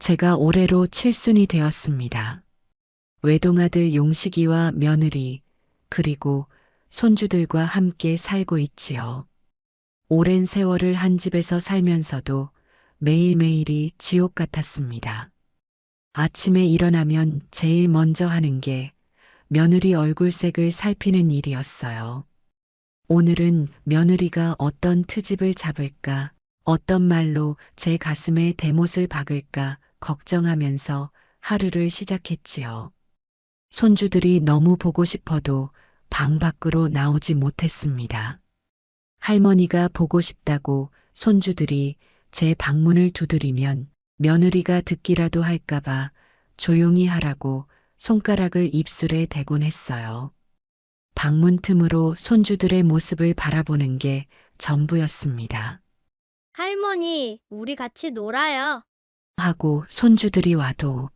제가 올해로 칠순이 되었습니다. 외동아들 용식이와 며느리, 그리고 손주들과 함께 살고 있지요. 오랜 세월을 한 집에서 살면서도 매일매일이 지옥 같았습니다. 아침에 일어나면 제일 먼저 하는 게 며느리 얼굴색을 살피는 일이었어요. 오늘은 며느리가 어떤 트집을 잡을까, 어떤 말로 제 가슴에 대못을 박을까 걱정하면서 하루를 시작했지요. 손주들이 너무 보고 싶어도 방 밖으로 나오지 못했습니다. 할머니가 보고 싶다고 손주들이 제 방문을 두드리면 며느리가 듣기라도 할까봐 조용히 하라고 손가락을 입술에 대곤 했어요. 방문 틈으로 손주들의 모습을 바라보는 게 전부였습니다. 할머니, 우리 같이 놀아요. 하고 손주들이 와도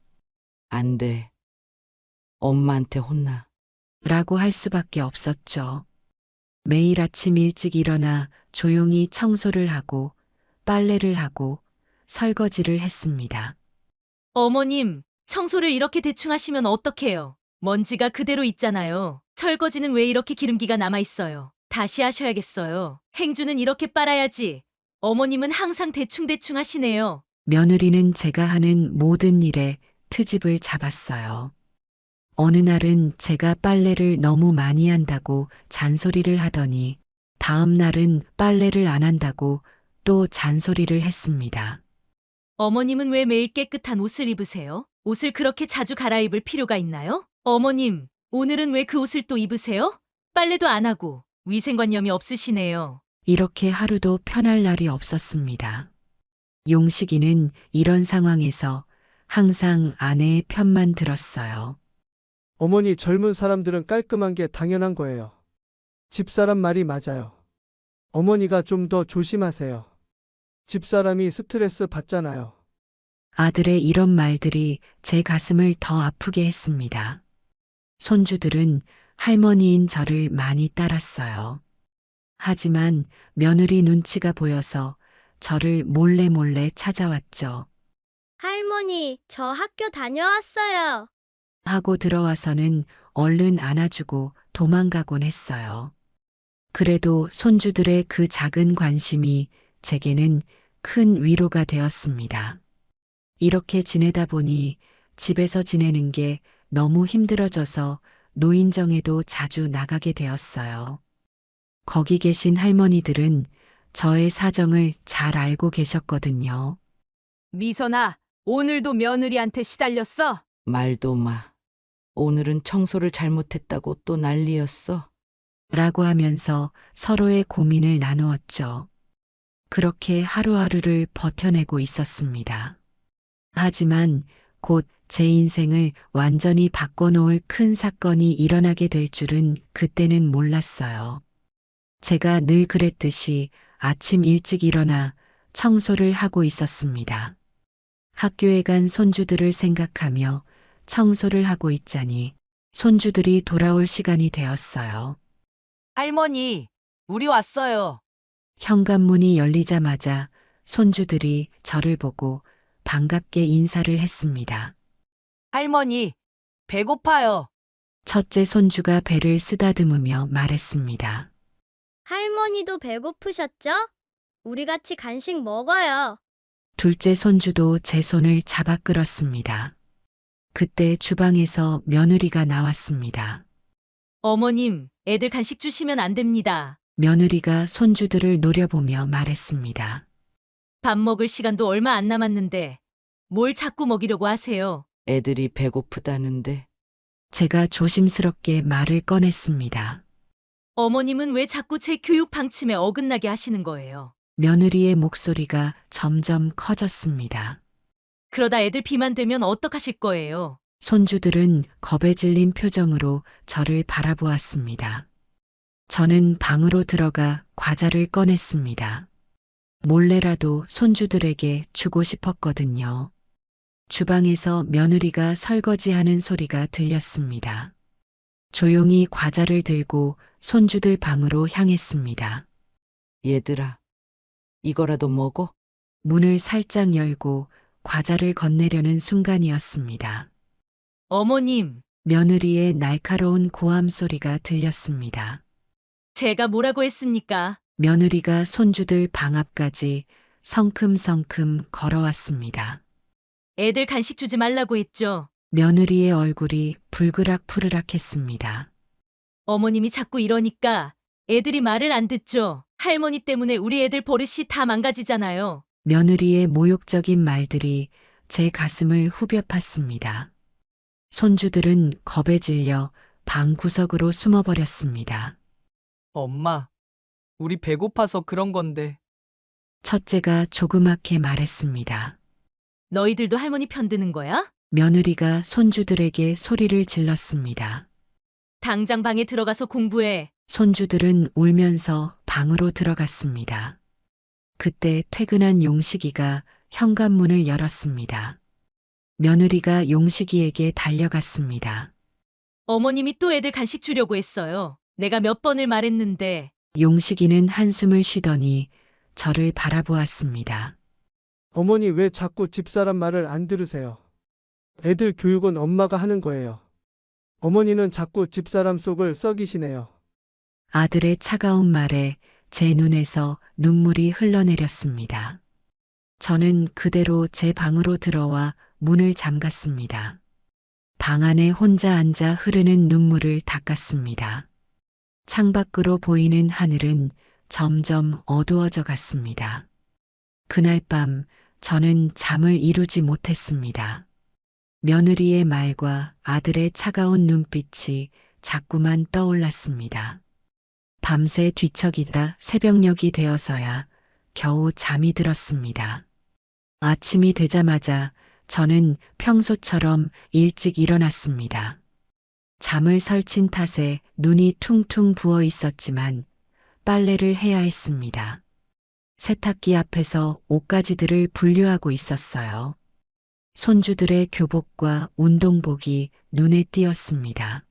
안 돼. 엄마한테 혼나. 라고 할 수밖에 없었죠. 매일 아침 일찍 일어나 조용히 청소를 하고 빨래를 하고 설거지를 했습니다. 어머님, 청소를 이렇게 대충 하시면 어떡해요? 먼지가 그대로 있잖아요. 설거지는 왜 이렇게 기름기가 남아있어요? 다시 하셔야겠어요. 행주는 이렇게 빨아야지. 어머님은 항상 대충대충 하시네요. 며느리는 제가 하는 모든 일에 트집을 잡았어요. 어느 날은 제가 빨래를 너무 많이 한다고 잔소리를 하더니 다음 날은 빨래를 안 한다고 또 잔소리를 했습니다. 어머님은 왜 매일 깨끗한 옷을 입으세요? 옷을 그렇게 자주 갈아입을 필요가 있나요? 어머님, 오늘은 왜 그 옷을 또 입으세요? 빨래도 안 하고 위생관념이 없으시네요. 이렇게 하루도 편할 날이 없었습니다. 용식이는 이런 상황에서 항상 아내의 편만 들었어요. 어머니, 젊은 사람들은 깔끔한 게 당연한 거예요. 집사람 말이 맞아요. 어머니가 좀 더 조심하세요. 집사람이 스트레스 받잖아요. 아들의 이런 말들이 제 가슴을 더 아프게 했습니다. 손주들은 할머니인 저를 많이 따랐어요. 하지만 며느리 눈치가 보여서 저를 몰래 찾아왔죠. 할머니, 저 학교 다녀왔어요. 하고 들어와서는 얼른 안아주고 도망가곤 했어요. 그래도 손주들의 그 작은 관심이 제게는 큰 위로가 되었습니다. 이렇게 지내다 보니 집에서 지내는 게 너무 힘들어져서 노인정에도 자주 나가게 되었어요. 거기 계신 할머니들은 저의 사정을 잘 알고 계셨거든요. 미선아, 오늘도 며느리한테 시달렸어? 말도 마. 오늘은 청소를 잘못했다고 또 난리였어. 라고 하면서 서로의 고민을 나누었죠. 그렇게 하루하루를 버텨내고 있었습니다. 하지만 곧 제 인생을 완전히 바꿔놓을 큰 사건이 일어나게 될 줄은 그때는 몰랐어요. 제가 늘 그랬듯이 아침 일찍 일어나 청소를 하고 있었습니다. 학교에 간 손주들을 생각하며 청소를 하고 있자니 손주들이 돌아올 시간이 되었어요. 할머니, 우리 왔어요. 현관문이 열리자마자 손주들이 저를 보고 반갑게 인사를 했습니다. 할머니, 배고파요. 첫째 손주가 배를 쓰다듬으며 말했습니다. 할머니도 배고프셨죠? 우리 같이 간식 먹어요. 둘째 손주도 제 손을 잡아 끌었습니다. 그때 주방에서 며느리가 나왔습니다. 어머님, 애들 간식 주시면 안 됩니다. 며느리가 손주들을 노려보며 말했습니다. 밥 먹을 시간도 얼마 안 남았는데 뭘 자꾸 먹이려고 하세요? 애들이 배고프다는데. 제가 조심스럽게 말을 꺼냈습니다. 어머님은 왜 자꾸 제 교육 방침에 어긋나게 하시는 거예요? 며느리의 목소리가 점점 커졌습니다. 그러다 애들 비만 되면 어떡하실 거예요? 손주들은 겁에 질린 표정으로 저를 바라보았습니다. 저는 방으로 들어가 과자를 꺼냈습니다. 몰래라도 손주들에게 주고 싶었거든요. 주방에서 며느리가 설거지하는 소리가 들렸습니다. 조용히 과자를 들고 손주들 방으로 향했습니다. 얘들아, 이거라도 먹어? 문을 살짝 열고 과자를 건네려는 순간이었습니다. 어머님, 며느리의 날카로운 고함 소리가 들렸습니다. 제가 뭐라고 했습니까? 며느리가 손주들 방 앞까지 성큼성큼 걸어왔습니다. 애들 간식 주지 말라고 했죠. 며느리의 얼굴이 불그락푸르락했습니다. 어머님이 자꾸 이러니까 애들이 말을 안 듣죠. 할머니 때문에 우리 애들 버릇이 다 망가지잖아요. 며느리의 모욕적인 말들이 제 가슴을 후벼 팠습니다. 손주들은 겁에 질려 방 구석으로 숨어버렸습니다. 엄마, 우리 배고파서 그런 건데. 첫째가 조그맣게 말했습니다. 너희들도 할머니 편드는 거야? 며느리가 손주들에게 소리를 질렀습니다. 당장 방에 들어가서 공부해. 손주들은 울면서 방으로 들어갔습니다. 그때 퇴근한 용식이가 현관문을 열었습니다. 며느리가 용식이에게 달려갔습니다. 어머님이 또 애들 간식 주려고 했어요. 내가 몇 번을 말했는데. 용식이는 한숨을 쉬더니 저를 바라보았습니다. 어머니 왜 자꾸 집사람 말을 안 들으세요? 애들 교육은 엄마가 하는 거예요. 어머니는 자꾸 집사람 속을 썩이시네요. 아들의 차가운 말에 제 눈에서 눈물이 흘러내렸습니다. 저는 그대로 제 방으로 들어와 문을 잠갔습니다. 방 안에 혼자 앉아 흐르는 눈물을 닦았습니다. 창밖으로 보이는 하늘은 점점 어두워져 갔습니다. 그날 밤 저는 잠을 이루지 못했습니다. 며느리의 말과 아들의 차가운 눈빛이 자꾸만 떠올랐습니다. 밤새 뒤척이다 새벽녘이 되어서야 겨우 잠이 들었습니다. 아침이 되자마자 저는 평소처럼 일찍 일어났습니다. 잠을 설친 탓에 눈이 퉁퉁 부어 있었지만 빨래를 해야 했습니다. 세탁기 앞에서 옷가지들을 분류하고 있었어요. 손주들의 교복과 운동복이 눈에 띄었습니다.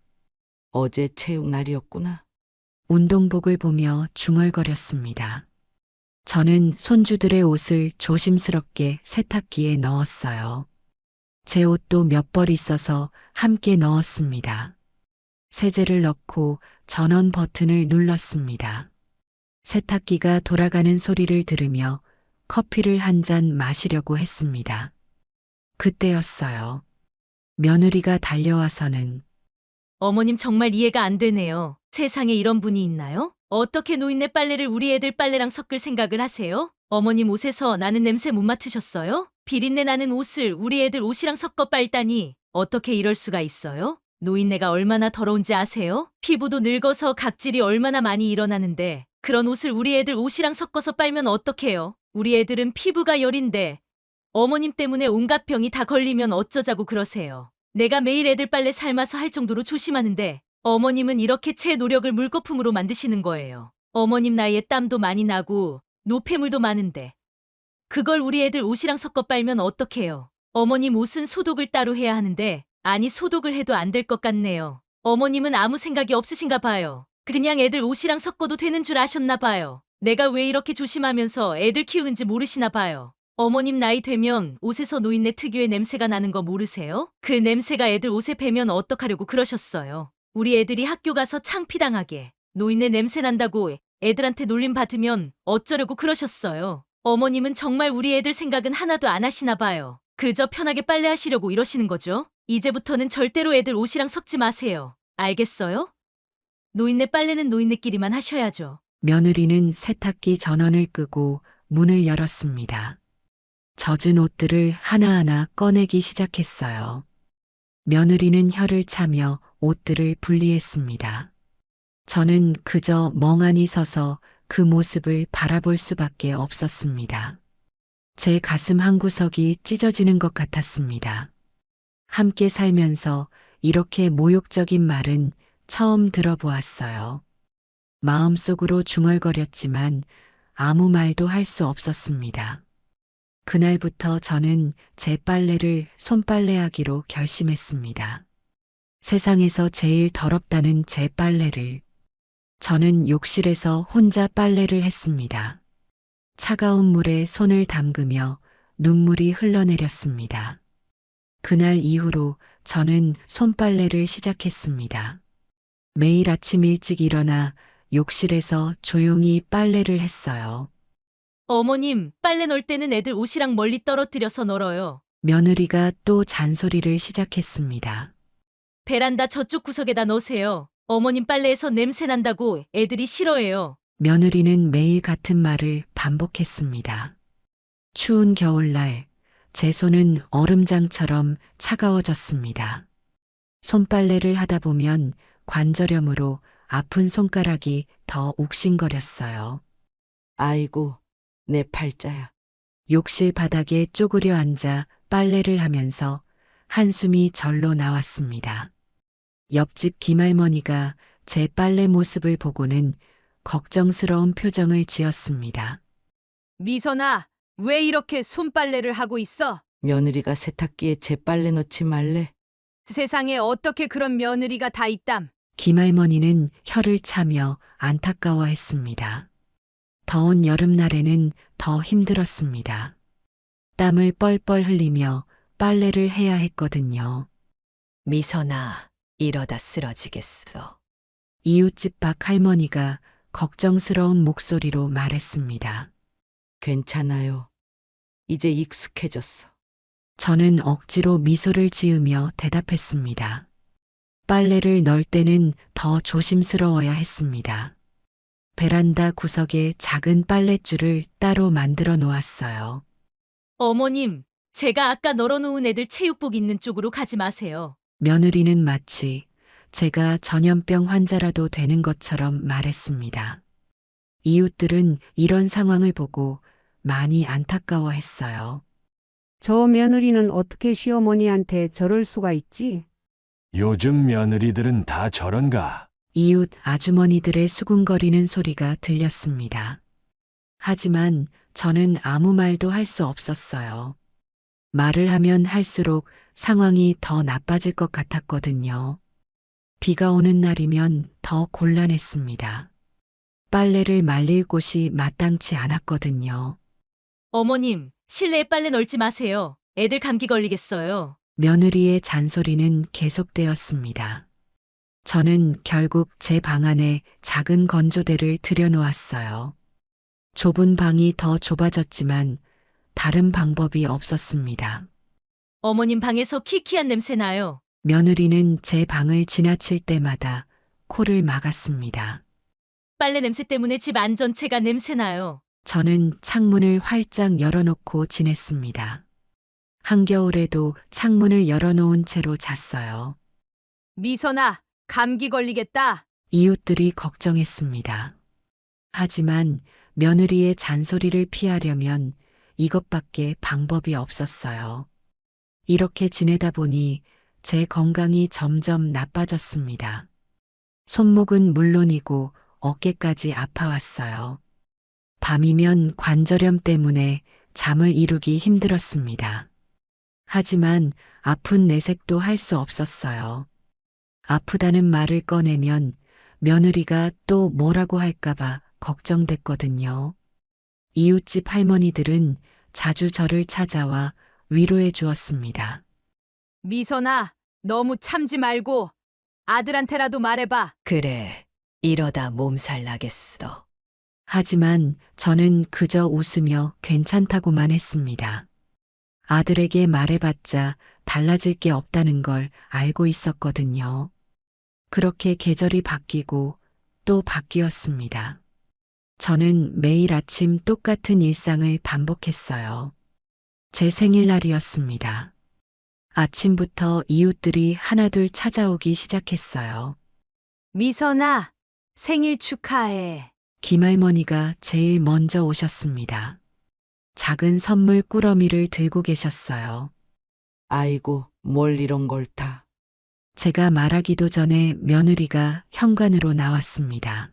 어제 체육 날이었구나. 운동복을 보며 중얼거렸습니다. 저는 손주들의 옷을 조심스럽게 세탁기에 넣었어요. 제 옷도 몇 벌 있어서 함께 넣었습니다. 세제를 넣고 전원 버튼을 눌렀습니다. 세탁기가 돌아가는 소리를 들으며 커피를 한 잔 마시려고 했습니다. 그때였어요. 며느리가 달려와서는 어머님 정말 이해가 안 되네요. 세상에 이런 분이 있나요? 어떻게 노인네 빨래를 우리 애들 빨래랑 섞을 생각을 하세요? 어머님 옷에서 나는 냄새 못 맡으셨어요? 비린내 나는 옷을 우리 애들 옷이랑 섞어 빨다니 어떻게 이럴 수가 있어요? 노인네가 얼마나 더러운지 아세요? 피부도 늙어서 각질이 얼마나 많이 일어나는데 그런 옷을 우리 애들 옷이랑 섞어서 빨면 어떡해요? 우리 애들은 피부가 열인데 어머님 때문에 온갖 병이 다 걸리면 어쩌자고 그러세요. 내가 매일 애들 빨래 삶아서 할 정도로 조심하는데 어머님은 이렇게 제 노력을 물거품으로 만드시는 거예요. 어머님 나이에 땀도 많이 나고 노폐물도 많은데 그걸 우리 애들 옷이랑 섞어 빨면 어떡해요. 어머님 옷은 소독을 따로 해야 하는데 아니 소독을 해도 안 될 것 같네요. 어머님은 아무 생각이 없으신가 봐요. 그냥 애들 옷이랑 섞어도 되는 줄 아셨나 봐요. 내가 왜 이렇게 조심하면서 애들 키우는지 모르시나 봐요. 어머님 나이 되면 옷에서 노인네 특유의 냄새가 나는 거 모르세요? 그 냄새가 애들 옷에 배면 어떡하려고 그러셨어요. 우리 애들이 학교 가서 창피당하게 노인네 냄새 난다고 애들한테 놀림 받으면 어쩌려고 그러셨어요. 어머님은 정말 우리 애들 생각은 하나도 안 하시나 봐요. 그저 편하게 빨래하시려고 이러시는 거죠? 이제부터는 절대로 애들 옷이랑 섞지 마세요. 알겠어요? 노인네 빨래는 노인네끼리만 하셔야죠. 며느리는 세탁기 전원을 끄고 문을 열었습니다. 젖은 옷들을 하나하나 꺼내기 시작했어요. 며느리는 혀를 차며 옷들을 분리했습니다. 저는 그저 멍하니 서서 그 모습을 바라볼 수밖에 없었습니다. 제 가슴 한구석이 찢어지는 것 같았습니다. 함께 살면서 이렇게 모욕적인 말은 처음 들어보았어요. 마음속으로 중얼거렸지만 아무 말도 할 수 없었습니다. 그날부터 저는 제 빨래를 손빨래하기로 결심했습니다. 세상에서 제일 더럽다는 제 빨래를. 저는 욕실에서 혼자 빨래를 했습니다. 차가운 물에 손을 담그며 눈물이 흘러내렸습니다. 그날 이후로 저는 손빨래를 시작했습니다. 매일 아침 일찍 일어나 욕실에서 조용히 빨래를 했어요. 어머님, 빨래 넣을 때는 애들 옷이랑 멀리 떨어뜨려서 널어요. 며느리가 또 잔소리를 시작했습니다. 베란다 저쪽 구석에다 넣으세요. 어머님 빨래에서 냄새 난다고 애들이 싫어해요. 며느리는 매일 같은 말을 반복했습니다. 추운 겨울날 제 손은 얼음장처럼 차가워졌습니다. 손빨래를 하다 보면 관절염으로 아픈 손가락이 더 욱신거렸어요. 아이고, 내 팔자야. 욕실 바닥에 쪼그려 앉아 빨래를 하면서 한숨이 절로 나왔습니다. 옆집 김할머니가 제 빨래 모습을 보고는 걱정스러운 표정을 지었습니다. 미선아, 왜 이렇게 손빨래를 하고 있어? 며느리가 세탁기에 제 빨래 넣지 말래. 세상에 어떻게 그런 며느리가 다 있담? 김할머니는 혀를 차며 안타까워했습니다. 더운 여름날에는 더 힘들었습니다. 땀을 뻘뻘 흘리며 빨래를 해야 했거든요. 미선아, 이러다 쓰러지겠어. 이웃집 박 할머니가 걱정스러운 목소리로 말했습니다. 괜찮아요. 이제 익숙해졌어. 저는 억지로 미소를 지으며 대답했습니다. 빨래를 넣을 때는 더 조심스러워야 했습니다. 베란다 구석에 작은 빨랫줄을 따로 만들어 놓았어요. 어머님, 제가 아까 널어놓은 애들 체육복 있는 쪽으로 가지 마세요. 며느리는 마치 제가 전염병 환자라도 되는 것처럼 말했습니다. 이웃들은 이런 상황을 보고 많이 안타까워했어요. 저 며느리는 어떻게 시어머니한테 저럴 수가 있지? 요즘 며느리들은 다 저런가? 이웃 아주머니들의 수군거리는 소리가 들렸습니다. 하지만 저는 아무 말도 할 수 없었어요. 말을 하면 할수록 상황이 더 나빠질 것 같았거든요. 비가 오는 날이면 더 곤란했습니다. 빨래를 말릴 곳이 마땅치 않았거든요. 어머님, 실내에 빨래 널지 마세요. 애들 감기 걸리겠어요. 며느리의 잔소리는 계속되었습니다. 저는 결국 제 방 안에 작은 건조대를 들여놓았어요. 좁은 방이 더 좁아졌지만 다른 방법이 없었습니다. 어머님 방에서 키키한 냄새 나요. 며느리는 제 방을 지나칠 때마다 코를 막았습니다. 빨래 냄새 때문에 집 안 전체가 냄새 나요. 저는 창문을 활짝 열어놓고 지냈습니다. 한겨울에도 창문을 열어놓은 채로 잤어요. 미선아, 감기 걸리겠다. 이웃들이 걱정했습니다. 하지만 며느리의 잔소리를 피하려면 이것밖에 방법이 없었어요. 이렇게 지내다 보니 제 건강이 점점 나빠졌습니다. 손목은 물론이고 어깨까지 아파왔어요. 밤이면 관절염 때문에 잠을 이루기 힘들었습니다. 하지만 아픈 내색도 할 수 없었어요. 아프다는 말을 꺼내면 며느리가 또 뭐라고 할까봐 걱정됐거든요. 이웃집 할머니들은 자주 저를 찾아와 위로해 주었습니다. 미선아, 너무 참지 말고 아들한테라도 말해봐. 그래, 이러다 몸살 나겠어. 하지만 저는 그저 웃으며 괜찮다고만 했습니다. 아들에게 말해봤자 달라질 게 없다는 걸 알고 있었거든요. 그렇게 계절이 바뀌고 또 바뀌었습니다. 저는 매일 아침 똑같은 일상을 반복했어요. 제 생일날이었습니다. 아침부터 이웃들이 하나둘 찾아오기 시작했어요. 미선아, 생일 축하해. 김할머니가 제일 먼저 오셨습니다. 작은 선물 꾸러미를 들고 계셨어요. 아이고, 뭘 이런 걸 다. 제가 말하기도 전에 며느리가 현관으로 나왔습니다.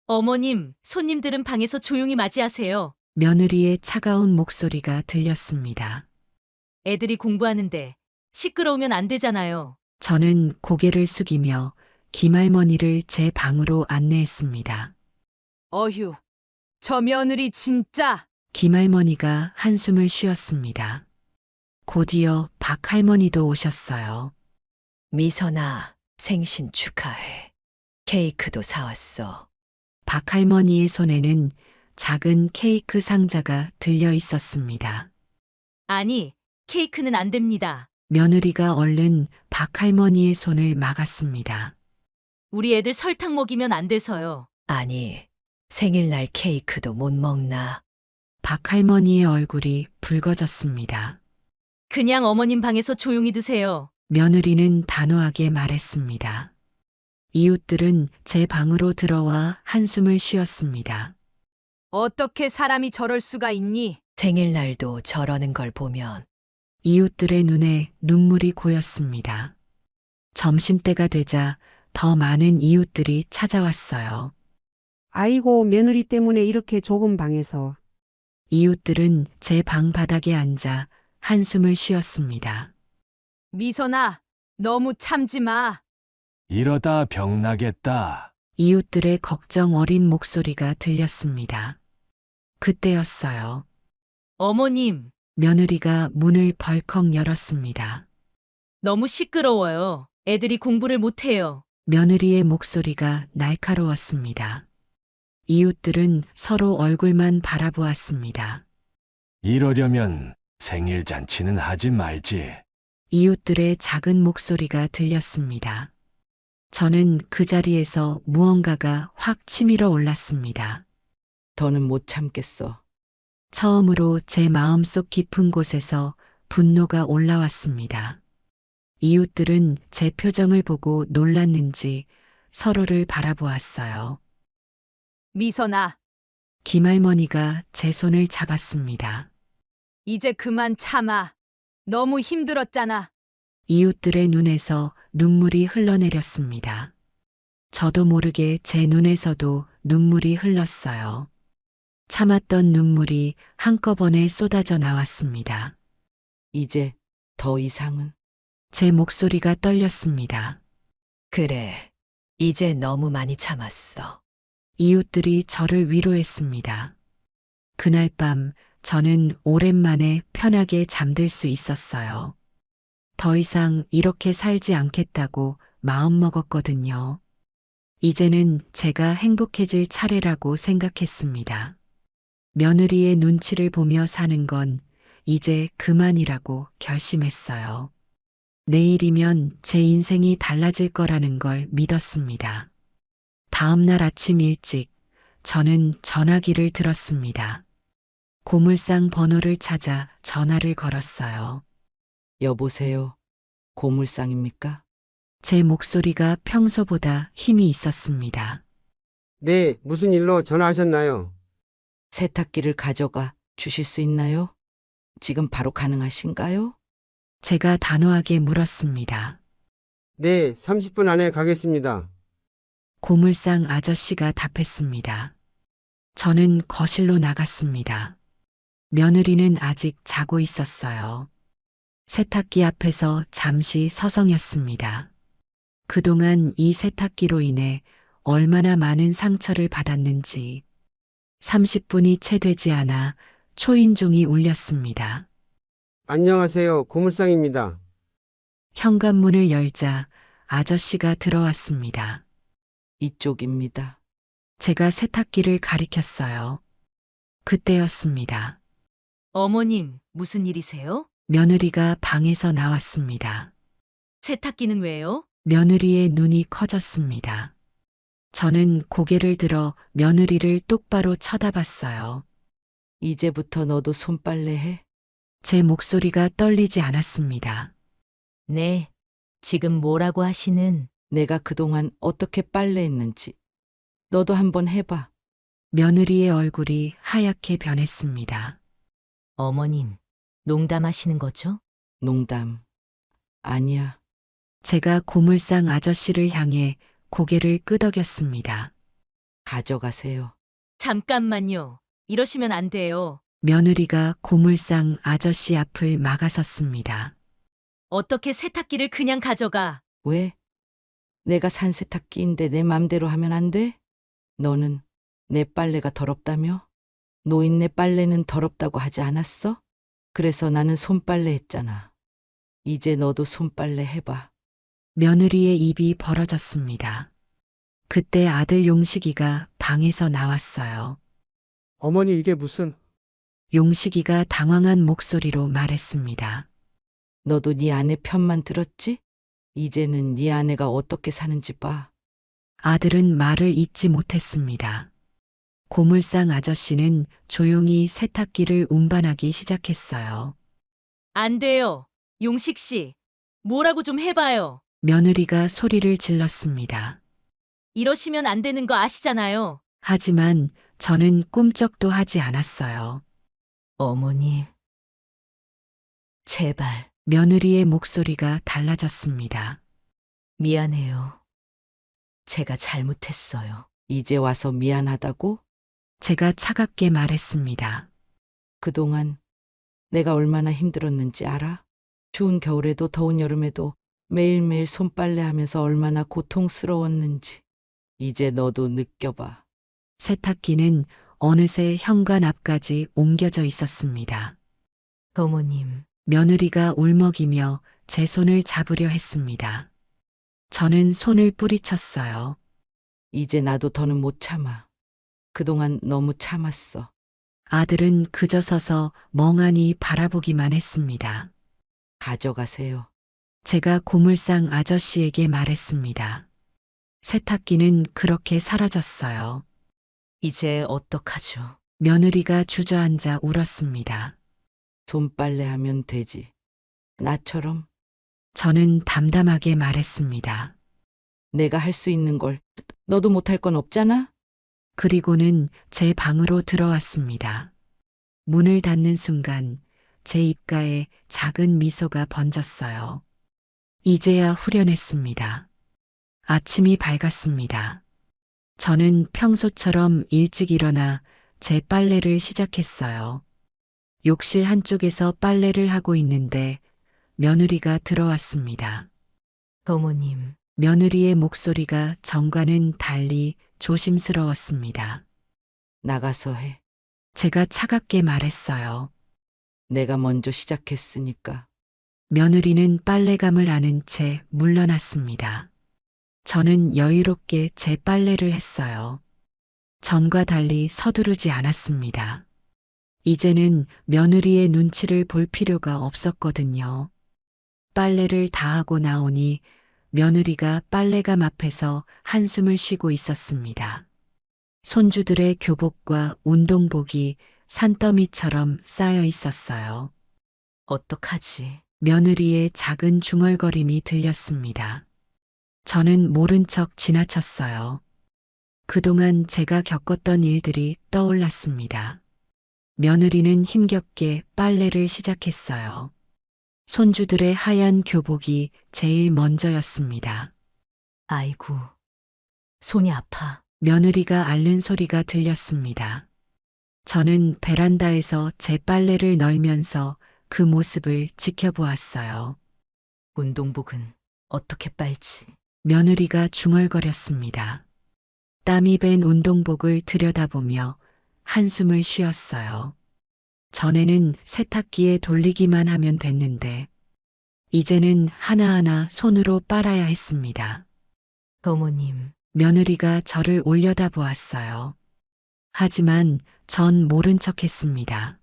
어머님, 손님들은 방에서 조용히 맞이하세요. 며느리의 차가운 목소리가 들렸습니다. 애들이 공부하는데 시끄러우면 안 되잖아요. 저는 고개를 숙이며 김할머니를 제 방으로 안내했습니다. 어휴, 저 며느리 진짜. 김할머니가 한숨을 쉬었습니다. 곧이어 박할머니도 오셨어요. 미선아, 생신 축하해. 케이크도 사왔어. 박할머니의 손에는 작은 케이크 상자가 들려 있었습니다. 아니, 케이크는 안 됩니다. 며느리가 얼른 박할머니의 손을 막았습니다. 우리 애들 설탕 먹이면 안 돼서요. 아니, 생일날 케이크도 못 먹나? 박할머니의 얼굴이 붉어졌습니다. 그냥 어머님 방에서 조용히 드세요. 며느리는 단호하게 말했습니다. 이웃들은 제 방으로 들어와 한숨을 쉬었습니다. 어떻게 사람이 저럴 수가 있니? 생일날도 저러는 걸 보면 이웃들의 눈에 눈물이 고였습니다. 점심때가 되자 더 많은 이웃들이 찾아왔어요. 아이고, 며느리 때문에 이렇게 좁은 방에서. 이웃들은 제 방 바닥에 앉아 한숨을 쉬었습니다. 미선아, 너무 참지 마. 이러다 병나겠다. 이웃들의 걱정 어린 목소리가 들렸습니다. 그때였어요. 어머님, 며느리가 문을 벌컥 열었습니다. 너무 시끄러워요. 애들이 공부를 못해요. 며느리의 목소리가 날카로웠습니다. 이웃들은 서로 얼굴만 바라보았습니다. 이러려면 생일 잔치는 하지 말지. 이웃들의 작은 목소리가 들렸습니다. 저는 그 자리에서 무언가가 확 치밀어 올랐습니다. 더는 못 참겠어. 처음으로 제 마음속 깊은 곳에서 분노가 올라왔습니다. 이웃들은 제 표정을 보고 놀랐는지 서로를 바라보았어요. 미선아, 김할머니가 제 손을 잡았습니다. 이제 그만 참아. 너무 힘들었잖아. 이웃들의 눈에서 눈물이 흘러내렸습니다. 저도 모르게 제 눈에서도 눈물이 흘렀어요. 참았던 눈물이 한꺼번에 쏟아져 나왔습니다. 이제 더 이상은 제 목소리가 떨렸습니다. 그래, 이제 너무 많이 참았어. 이웃들이 저를 위로했습니다. 그날 밤 저는 오랜만에 편하게 잠들 수 있었어요. 더 이상 이렇게 살지 않겠다고 마음먹었거든요. 이제는 제가 행복해질 차례라고 생각했습니다. 며느리의 눈치를 보며 사는 건 이제 그만이라고 결심했어요. 내일이면 제 인생이 달라질 거라는 걸 믿었습니다. 다음 날 아침 일찍 저는 전화기를 들었습니다. 고물상 번호를 찾아 전화를 걸었어요. 여보세요. 고물상입니까? 제 목소리가 평소보다 힘이 있었습니다. 네, 무슨 일로 전화하셨나요? 세탁기를 가져가 주실 수 있나요? 지금 바로 가능하신가요? 제가 단호하게 물었습니다. 네, 30분 안에 가겠습니다. 고물상 아저씨가 답했습니다. 저는 거실로 나갔습니다. 며느리는 아직 자고 있었어요. 세탁기 앞에서 잠시 서성였습니다. 그동안 이 세탁기로 인해 얼마나 많은 상처를 받았는지 30분이 채 되지 않아 초인종이 울렸습니다. 안녕하세요. 고물상입니다. 현관문을 열자 아저씨가 들어왔습니다. 이쪽입니다. 제가 세탁기를 가리켰어요. 그때였습니다. 어머님, 무슨 일이세요? 며느리가 방에서 나왔습니다. 세탁기는 왜요? 며느리의 눈이 커졌습니다. 저는 고개를 들어 며느리를 똑바로 쳐다봤어요. 이제부터 너도 손빨래 해? 제 목소리가 떨리지 않았습니다. 네. 지금 뭐라고 하시는? 내가 그동안 어떻게 빨래했는지 너도 한번 해봐. 며느리의 얼굴이 하얗게 변했습니다. 어머님, 농담하시는 거죠? 농담. 아니야. 제가 고물상 아저씨를 향해 고개를 끄덕였습니다. 가져가세요. 잠깐만요. 이러시면 안 돼요. 며느리가 고물상 아저씨 앞을 막아섰습니다. 어떻게 세탁기를 그냥 가져가? 왜? 내가 산 세탁기인데 내 맘대로 하면 안 돼? 너는 내 빨래가 더럽다며? 노인네 빨래는 더럽다고 하지 않았어? 그래서 나는 손빨래 했잖아. 이제 너도 손빨래 해봐. 며느리의 입이 벌어졌습니다. 그때 아들 용식이가 방에서 나왔어요. 어머니 이게 무슨, 용식이가 당황한 목소리로 말했습니다. 너도 네 아내 편만 들었지? 이제는 네 아내가 어떻게 사는지 봐. 아들은 말을 잇지 못했습니다. 고물상 아저씨는 조용히 세탁기를 운반하기 시작했어요. 안 돼요. 용식 씨. 뭐라고 좀 해봐요. 며느리가 소리를 질렀습니다. 이러시면 안 되는 거 아시잖아요. 하지만 저는 꿈쩍도 하지 않았어요. 어머니. 제발. 며느리의 목소리가 달라졌습니다. 미안해요. 제가 잘못했어요. 이제 와서 미안하다고? 제가 차갑게 말했습니다. 그동안 내가 얼마나 힘들었는지 알아? 추운 겨울에도 더운 여름에도 매일매일 손빨래 하면서 얼마나 고통스러웠는지. 이제 너도 느껴봐. 세탁기는 어느새 현관 앞까지 옮겨져 있었습니다. 어머님. 며느리가 울먹이며 제 손을 잡으려 했습니다. 저는 손을 뿌리쳤어요. 이제 나도 더는 못 참아. 그동안 너무 참았어. 아들은 그저 서서 멍하니 바라보기만 했습니다. 가져가세요. 제가 고물상 아저씨에게 말했습니다. 세탁기는 그렇게 사라졌어요. 이제 어떡하죠? 며느리가 주저앉아 울었습니다. 손빨래 하면 되지. 나처럼 저는 담담하게 말했습니다. 내가 할 수 있는 걸 너도 못할 건 없잖아? 그리고는 제 방으로 들어왔습니다. 문을 닫는 순간 제 입가에 작은 미소가 번졌어요. 이제야 후련했습니다. 아침이 밝았습니다. 저는 평소처럼 일찍 일어나 제 빨래를 시작했어요. 욕실 한쪽에서 빨래를 하고 있는데 며느리가 들어왔습니다. 어머님. 며느리의 목소리가 전과는 달리 조심스러웠습니다. 나가서 해. 제가 차갑게 말했어요. 내가 먼저 시작했으니까. 며느리는 빨래감을 안은 채 물러났습니다. 저는 여유롭게 제 빨래를 했어요. 전과 달리 서두르지 않았습니다. 이제는 며느리의 눈치를 볼 필요가 없었거든요. 빨래를 다 하고 나오니 며느리가 빨래감 앞에서 한숨을 쉬고 있었습니다. 손주들의 교복과 운동복이 산더미처럼 쌓여 있었어요. 어떡하지? 며느리의 작은 중얼거림이 들렸습니다. 저는 모른 척 지나쳤어요. 그동안 제가 겪었던 일들이 떠올랐습니다. 며느리는 힘겹게 빨래를 시작했어요. 손주들의 하얀 교복이 제일 먼저였습니다. 아이고. 손이 아파. 며느리가 앓는 소리가 들렸습니다. 저는 베란다에서 제 빨래를 널면서 그 모습을 지켜보았어요. 운동복은 어떻게 빨지? 며느리가 중얼거렸습니다. 땀이 밴 운동복을 들여다보며 한숨을 쉬었어요. 전에는 세탁기에 돌리기만 하면 됐는데, 이제는 하나하나 손으로 빨아야 했습니다. 어머님. 며느리가 저를 올려다보았어요. 하지만 전 모른 척 했습니다.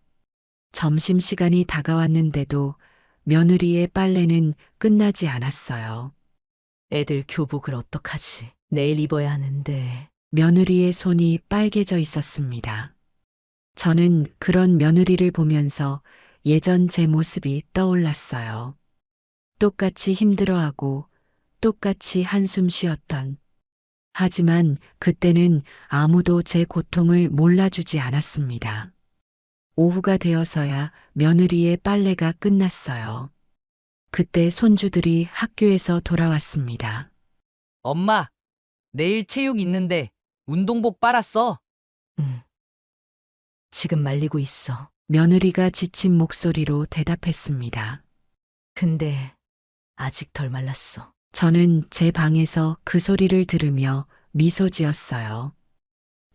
점심시간이 다가왔는데도 며느리의 빨래는 끝나지 않았어요. 애들 교복을 어떡하지? 내일 입어야 하는데. 며느리의 손이 빨개져 있었습니다. 저는 그런 며느리를 보면서 예전 제 모습이 떠올랐어요. 똑같이 힘들어하고 똑같이 한숨 쉬었던. 하지만 그때는 아무도 제 고통을 몰라주지 않았습니다. 오후가 되어서야 며느리의 빨래가 끝났어요. 그때 손주들이 학교에서 돌아왔습니다. 엄마, 내일 체육 있는데 운동복 빨았어. 응. 지금 말리고 있어. 며느리가 지친 목소리로 대답했습니다. 근데 아직 덜 말랐어. 저는 제 방에서 그 소리를 들으며 미소 지었어요.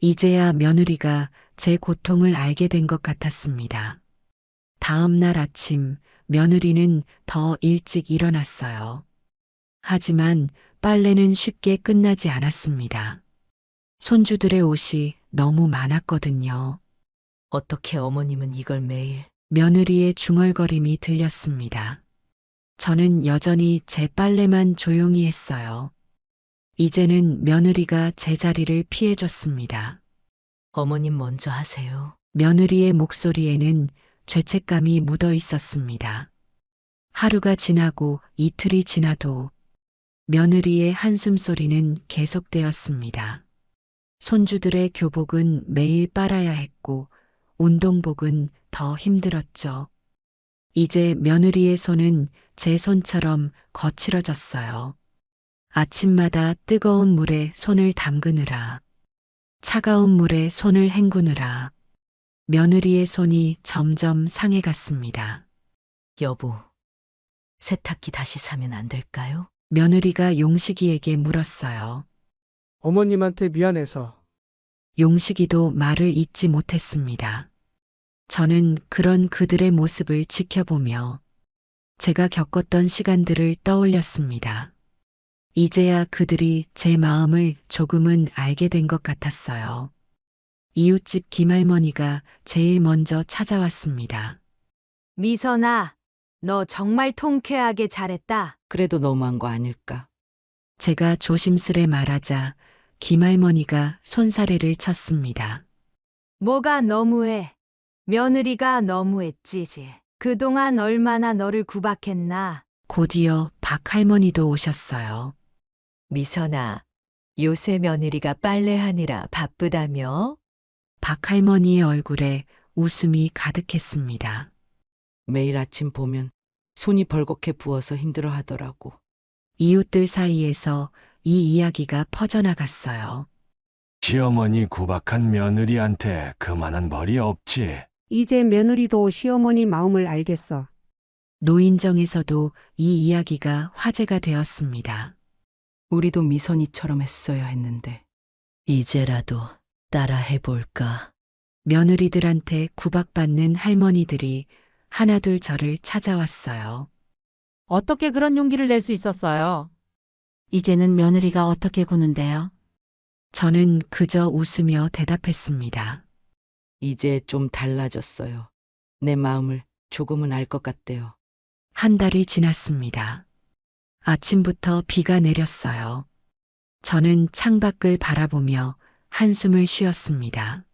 이제야 며느리가 제 고통을 알게 된 것 같았습니다. 다음 날 아침 며느리는 더 일찍 일어났어요. 하지만 빨래는 쉽게 끝나지 않았습니다. 손주들의 옷이 너무 많았거든요. 어떻게 어머님은 이걸 매일 며느리의 중얼거림이 들렸습니다. 저는 여전히 제 빨래만 조용히 했어요. 이제는 며느리가 제 자리를 피해줬습니다. 어머님 먼저 하세요. 며느리의 목소리에는 죄책감이 묻어 있었습니다. 하루가 지나고 이틀이 지나도 며느리의 한숨 소리는 계속되었습니다. 손주들의 교복은 매일 빨아야 했고 운동복은 더 힘들었죠. 이제 며느리의 손은 제 손처럼 거칠어졌어요. 아침마다 뜨거운 물에 손을 담그느라, 차가운 물에 손을 헹구느라 며느리의 손이 점점 상해갔습니다. 여보, 세탁기 다시 사면 안 될까요? 며느리가 용식이에게 물었어요. 어머님한테 미안해서. 용식이도 말을 잇지 못했습니다. 저는 그런 그들의 모습을 지켜보며 제가 겪었던 시간들을 떠올렸습니다. 이제야 그들이 제 마음을 조금은 알게 된 것 같았어요. 이웃집 김할머니가 제일 먼저 찾아왔습니다. 미선아, 너 정말 통쾌하게 잘했다. 그래도 너무한 거 아닐까? 제가 조심스레 말하자 김할머니가 손사래를 쳤습니다. 뭐가 너무해? 며느리가 너무했지지. 그동안 얼마나 너를 구박했나. 곧이어 박할머니도 오셨어요. 미선아, 요새 며느리가 빨래하느라 바쁘다며? 박할머니의 얼굴에 웃음이 가득했습니다. 매일 아침 보면 손이 벌겋게 부어서 힘들어 하더라고. 이웃들 사이에서 이 이야기가 퍼져나갔어요. 시어머니 구박한 며느리한테 그만한 벌이 없지. 이제 며느리도 시어머니 마음을 알겠어. 노인정에서도 이 이야기가 화제가 되었습니다. 우리도 미선이처럼 했어야 했는데. 이제라도 따라 해볼까? 며느리들한테 구박받는 할머니들이 하나둘 저를 찾아왔어요. 어떻게 그런 용기를 낼 수 있었어요? 이제는 며느리가 어떻게 구는데요? 저는 그저 웃으며 대답했습니다. 이제 좀 달라졌어요. 내 마음을 조금은 알 것 같대요. 한 달이 지났습니다. 아침부터 비가 내렸어요. 저는 창밖을 바라보며 한숨을 쉬었습니다.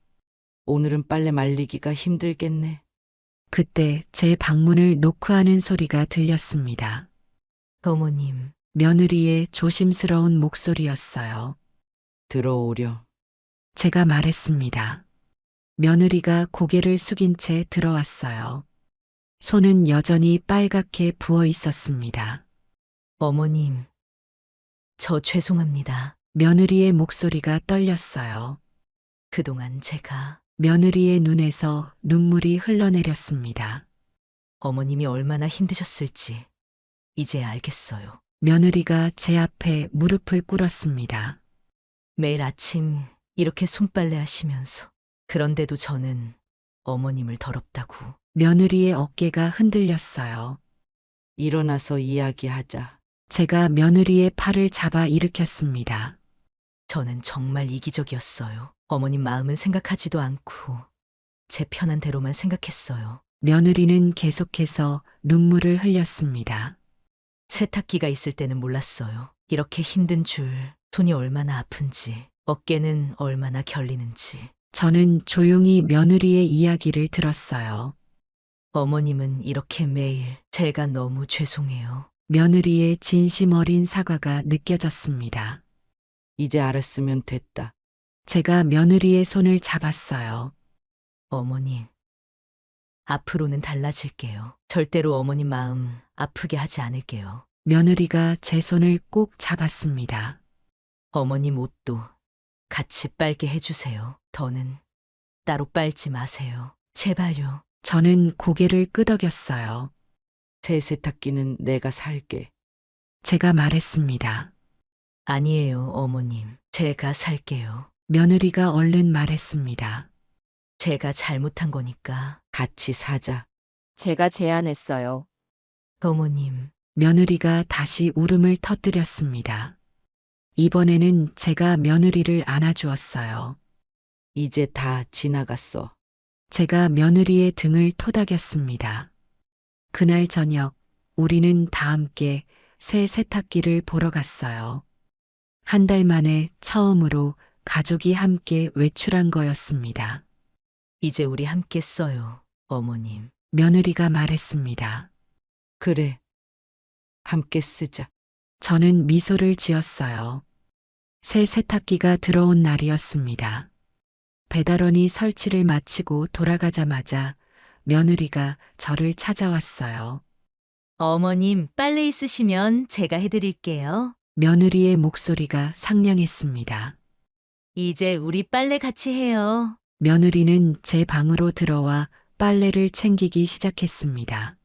오늘은 빨래 말리기가 힘들겠네. 그때 제 방문을 노크하는 소리가 들렸습니다. 어머님, 며느리의 조심스러운 목소리였어요. 들어오렴. 제가 말했습니다. 며느리가 고개를 숙인 채 들어왔어요. 손은 여전히 빨갛게 부어 있었습니다. 어머님, 저 죄송합니다. 며느리의 목소리가 떨렸어요. 그동안 제가 며느리의 눈에서 눈물이 흘러내렸습니다. 어머님이 얼마나 힘드셨을지 이제 알겠어요. 며느리가 제 앞에 무릎을 꿇었습니다. 매일 아침 이렇게 손빨래 하시면서 그런데도 저는 어머님을 더럽다고. 며느리의 어깨가 흔들렸어요. 일어나서 이야기하자. 제가 며느리의 팔을 잡아 일으켰습니다. 저는 정말 이기적이었어요. 어머님 마음은 생각하지도 않고 제 편한 대로만 생각했어요. 며느리는 계속해서 눈물을 흘렸습니다. 세탁기가 있을 때는 몰랐어요. 이렇게 힘든 줄, 손이 얼마나 아픈지, 어깨는 얼마나 결리는지. 저는 조용히 며느리의 이야기를 들었어요. 어머님은 이렇게 매일 제가 너무 죄송해요. 며느리의 진심 어린 사과가 느껴졌습니다. 이제 알았으면 됐다. 제가 며느리의 손을 잡았어요. 어머님, 앞으로는 달라질게요. 절대로 어머님 마음 아프게 하지 않을게요. 며느리가 제 손을 꼭 잡았습니다. 어머님 옷도 같이 빨게 해주세요. 더는 따로 빨지 마세요. 제발요. 저는 고개를 끄덕였어요. 새 세탁기는 내가 살게. 제가 말했습니다. 아니에요, 어머님. 제가 살게요. 며느리가 얼른 말했습니다. 제가 잘못한 거니까. 같이 사자. 제가 제안했어요. 어머님, 며느리가 다시 울음을 터뜨렸습니다. 이번에는 제가 며느리를 안아주었어요. 이제 다 지나갔어. 제가 며느리의 등을 토닥였습니다. 그날 저녁 우리는 다 함께 새 세탁기를 보러 갔어요. 한 달 만에 처음으로 가족이 함께 외출한 거였습니다. 이제 우리 함께 써요, 어머님. 며느리가 말했습니다. 그래. 함께 쓰자. 저는 미소를 지었어요. 새 세탁기가 들어온 날이었습니다. 배달원이 설치를 마치고 돌아가자마자 며느리가 저를 찾아왔어요. 어머님, 빨래 있으시면 제가 해드릴게요. 며느리의 목소리가 상냥했습니다. 이제 우리 빨래 같이 해요. 며느리는 제 방으로 들어와 빨래를 챙기기 시작했습니다.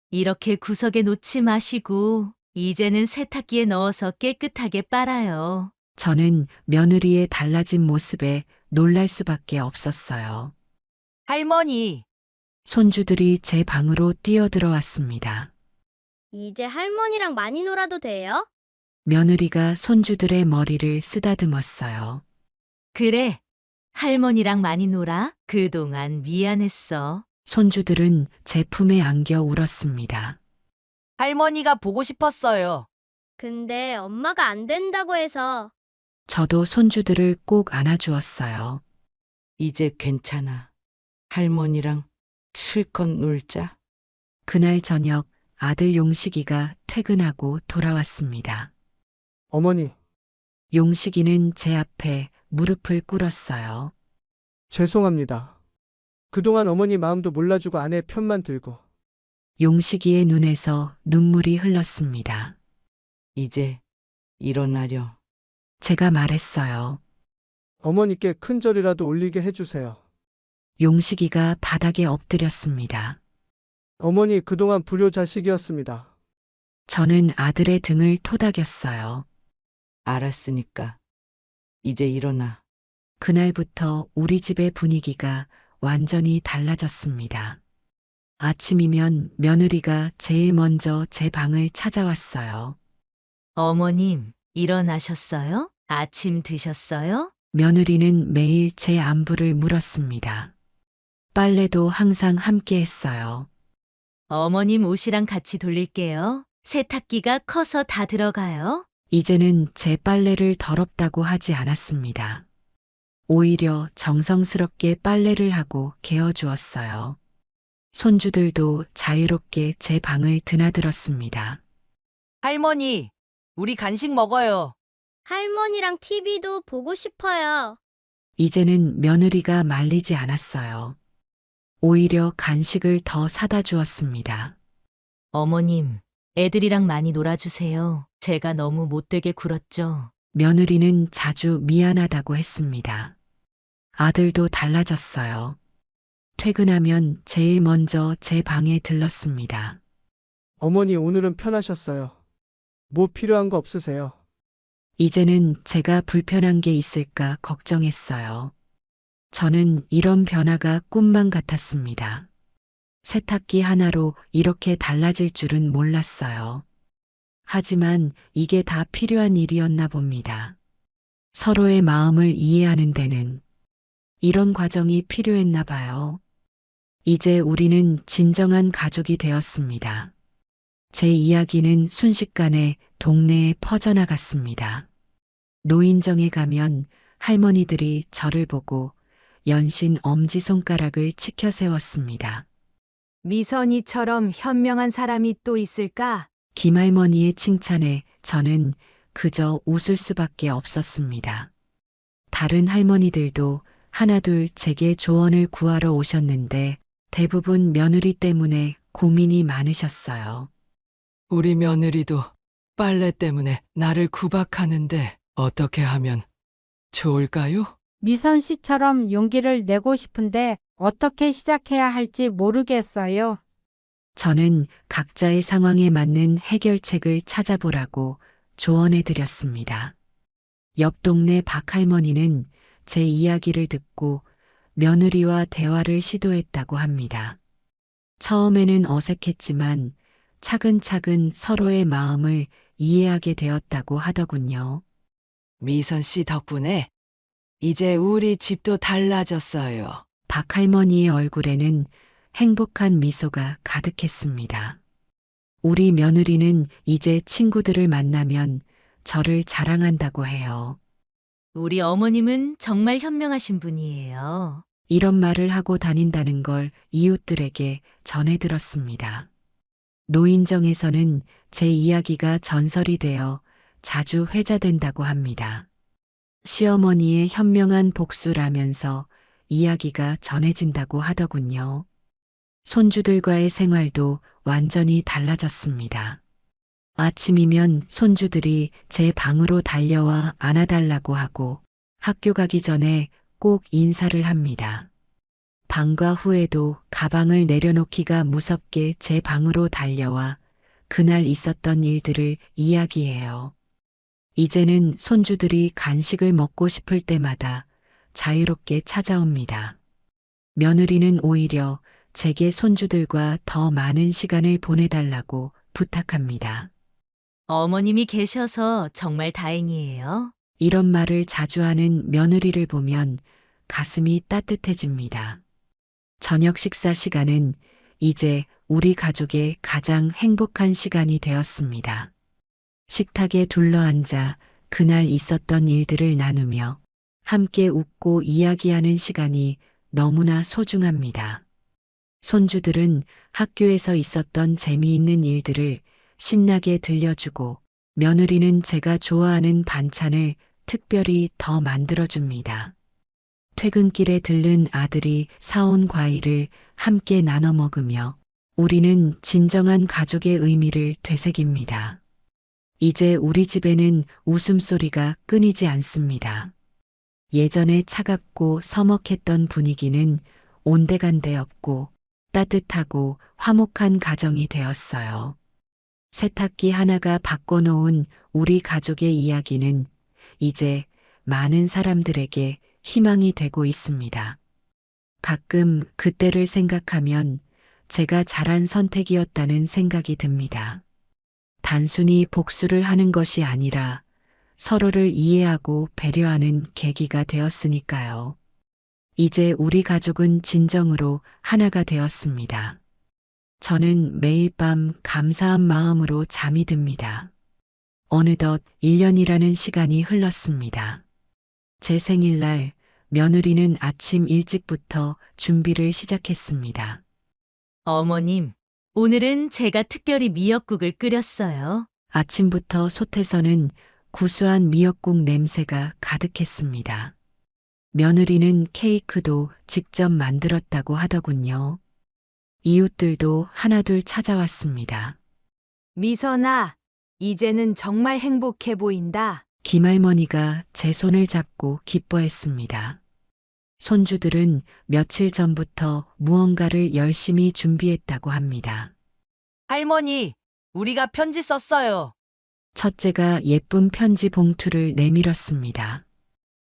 이렇게 구석에 놓지 마시고, 이제는 세탁기에 넣어서 깨끗하게 빨아요. 저는 며느리의 달라진 모습에 놀랄 수밖에 없었어요. 할머니, 손주들이 제 방으로 뛰어들어왔습니다. 이제 할머니랑 많이 놀아도 돼요? 며느리가 손주들의 머리를 쓰다듬었어요. 그래, 할머니랑 많이 놀아. 그동안 미안했어. 손주들은 제 품에 안겨 울었습니다. 할머니가 보고 싶었어요. 근데 엄마가 안 된다고 해서. 저도 손주들을 꼭 안아주었어요. 이제 괜찮아. 할머니랑 실컷 놀자. 그날 저녁 아들 용식이가 퇴근하고 돌아왔습니다. 어머니, 용식이는 제 앞에 무릎을 꿇었어요. 죄송합니다. 그동안 어머니 마음도 몰라주고 아내 편만 들고. 용식이의 눈에서 눈물이 흘렀습니다. 이제 일어나렴. 제가 말했어요. 어머니께 큰 절이라도 올리게 해주세요. 용식이가 바닥에 엎드렸습니다. 어머니 그동안 불효자식이었습니다. 저는 아들의 등을 토닥였어요. 알았으니까. 이제 일어나. 그날부터 우리 집의 분위기가 완전히 달라졌습니다. 아침이면 며느리가 제일 먼저 제 방을 찾아왔어요. 어머님, 일어나셨어요? 아침 드셨어요? 며느리는 매일 제 안부를 물었습니다. 빨래도 항상 함께 했어요. 어머님 옷이랑 같이 돌릴게요. 세탁기가 커서 다 들어가요. 이제는 제 빨래를 더럽다고 하지 않았습니다. 오히려 정성스럽게 빨래를 하고 개어주었어요. 손주들도 자유롭게 제 방을 드나들었습니다. 할머니, 우리 간식 먹어요. 할머니랑 TV도 보고 싶어요. 이제는 며느리가 말리지 않았어요. 오히려 간식을 더 사다 주었습니다. 어머님, 애들이랑 많이 놀아주세요. 제가 너무 못되게 굴었죠. 며느리는 자주 미안하다고 했습니다. 아들도 달라졌어요. 퇴근하면 제일 먼저 제 방에 들렀습니다. 어머니 오늘은 편하셨어요. 뭐 필요한 거 없으세요? 이제는 제가 불편한 게 있을까 걱정했어요. 저는 이런 변화가 꿈만 같았습니다. 세탁기 하나로 이렇게 달라질 줄은 몰랐어요. 하지만 이게 다 필요한 일이었나 봅니다. 서로의 마음을 이해하는 데는 이런 과정이 필요했나 봐요. 이제 우리는 진정한 가족이 되었습니다. 제 이야기는 순식간에 동네에 퍼져나갔습니다. 노인정에 가면 할머니들이 저를 보고 연신 엄지손가락을 치켜 세웠습니다. 미선이처럼 현명한 사람이 또 있을까? 김할머니의 칭찬에 저는 그저 웃을 수밖에 없었습니다. 다른 할머니들도 하나둘 제게 조언을 구하러 오셨는데 대부분 며느리 때문에 고민이 많으셨어요. 우리 며느리도 빨래 때문에 나를 구박하는데 어떻게 하면 좋을까요? 미선 씨처럼 용기를 내고 싶은데 어떻게 시작해야 할지 모르겠어요. 저는 각자의 상황에 맞는 해결책을 찾아보라고 조언해 드렸습니다. 옆 동네 박 할머니는 제 이야기를 듣고 며느리와 대화를 시도했다고 합니다. 처음에는 어색했지만 차근차근 서로의 마음을 이해하게 되었다고 하더군요. 미선 씨 덕분에 이제 우리 집도 달라졌어요. 박할머니의 얼굴에는 행복한 미소가 가득했습니다. 우리 며느리는 이제 친구들을 만나면 저를 자랑한다고 해요. 우리 어머님은 정말 현명하신 분이에요. 이런 말을 하고 다닌다는 걸 이웃들에게 전해 들었습니다. 노인정에서는 제 이야기가 전설이 되어 자주 회자된다고 합니다. 시어머니의 현명한 복수라면서 이야기가 전해진다고 하더군요. 손주들과의 생활도 완전히 달라졌습니다. 아침이면 손주들이 제 방으로 달려와 안아달라고 하고 학교 가기 전에 꼭 인사를 합니다. 방과 후에도 가방을 내려놓기가 무섭게 제 방으로 달려와 그날 있었던 일들을 이야기해요. 이제는 손주들이 간식을 먹고 싶을 때마다 자유롭게 찾아옵니다. 며느리는 오히려 제게 손주들과 더 많은 시간을 보내달라고 부탁합니다. 어머님이 계셔서 정말 다행이에요. 이런 말을 자주 하는 며느리를 보면 가슴이 따뜻해집니다. 저녁 식사 시간은 이제 우리 가족의 가장 행복한 시간이 되었습니다. 식탁에 둘러앉아 그날 있었던 일들을 나누며 함께 웃고 이야기하는 시간이 너무나 소중합니다. 손주들은 학교에서 있었던 재미있는 일들을 신나게 들려주고 며느리는 제가 좋아하는 반찬을 특별히 더 만들어줍니다. 퇴근길에 들른 아들이 사온 과일을 함께 나눠 먹으며 우리는 진정한 가족의 의미를 되새깁니다. 이제 우리 집에는 웃음소리가 끊이지 않습니다. 예전에 차갑고 서먹했던 분위기는 온데간데 없고 따뜻하고 화목한 가정이 되었어요. 세탁기 하나가 바꿔놓은 우리 가족의 이야기는 이제 많은 사람들에게 희망이 되고 있습니다. 가끔 그때를 생각하면 제가 잘한 선택이었다는 생각이 듭니다. 단순히 복수를 하는 것이 아니라 서로를 이해하고 배려하는 계기가 되었으니까요. 이제 우리 가족은 진정으로 하나가 되었습니다. 저는 매일 밤 감사한 마음으로 잠이 듭니다. 어느덧 1년이라는 시간이 흘렀습니다. 제 생일날 며느리는 아침 일찍부터 준비를 시작했습니다. 어머님, 오늘은 제가 특별히 미역국을 끓였어요. 아침부터 솥에서는 구수한 미역국 냄새가 가득했습니다. 며느리는 케이크도 직접 만들었다고 하더군요. 이웃들도 하나둘 찾아왔습니다. 미선아, 이제는 정말 행복해 보인다. 김할머니가 제 손을 잡고 기뻐했습니다. 손주들은 며칠 전부터 무언가를 열심히 준비했다고 합니다. 할머니, 우리가 편지 썼어요. 첫째가 예쁜 편지 봉투를 내밀었습니다.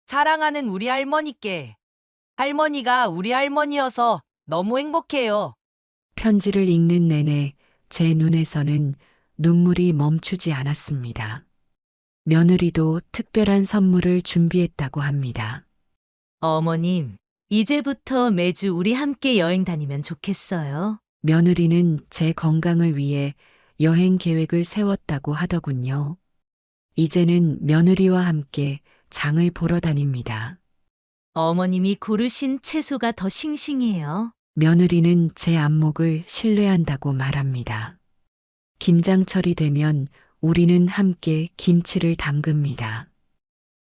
사랑하는 우리 할머니께. 할머니가 우리 할머니여서 너무 행복해요. 편지를 읽는 내내 제 눈에서는 눈물이 멈추지 않았습니다. 며느리도 특별한 선물을 준비했다고 합니다. 어머님, 이제부터 매주 우리 함께 여행 다니면 좋겠어요. 며느리는 제 건강을 위해 여행 계획을 세웠다고 하더군요. 이제는 며느리와 함께 장을 보러 다닙니다. 어머님이 고르신 채소가 더 싱싱해요. 며느리는 제 안목을 신뢰한다고 말합니다. 김장철이 되면 우리는 함께 김치를 담급니다.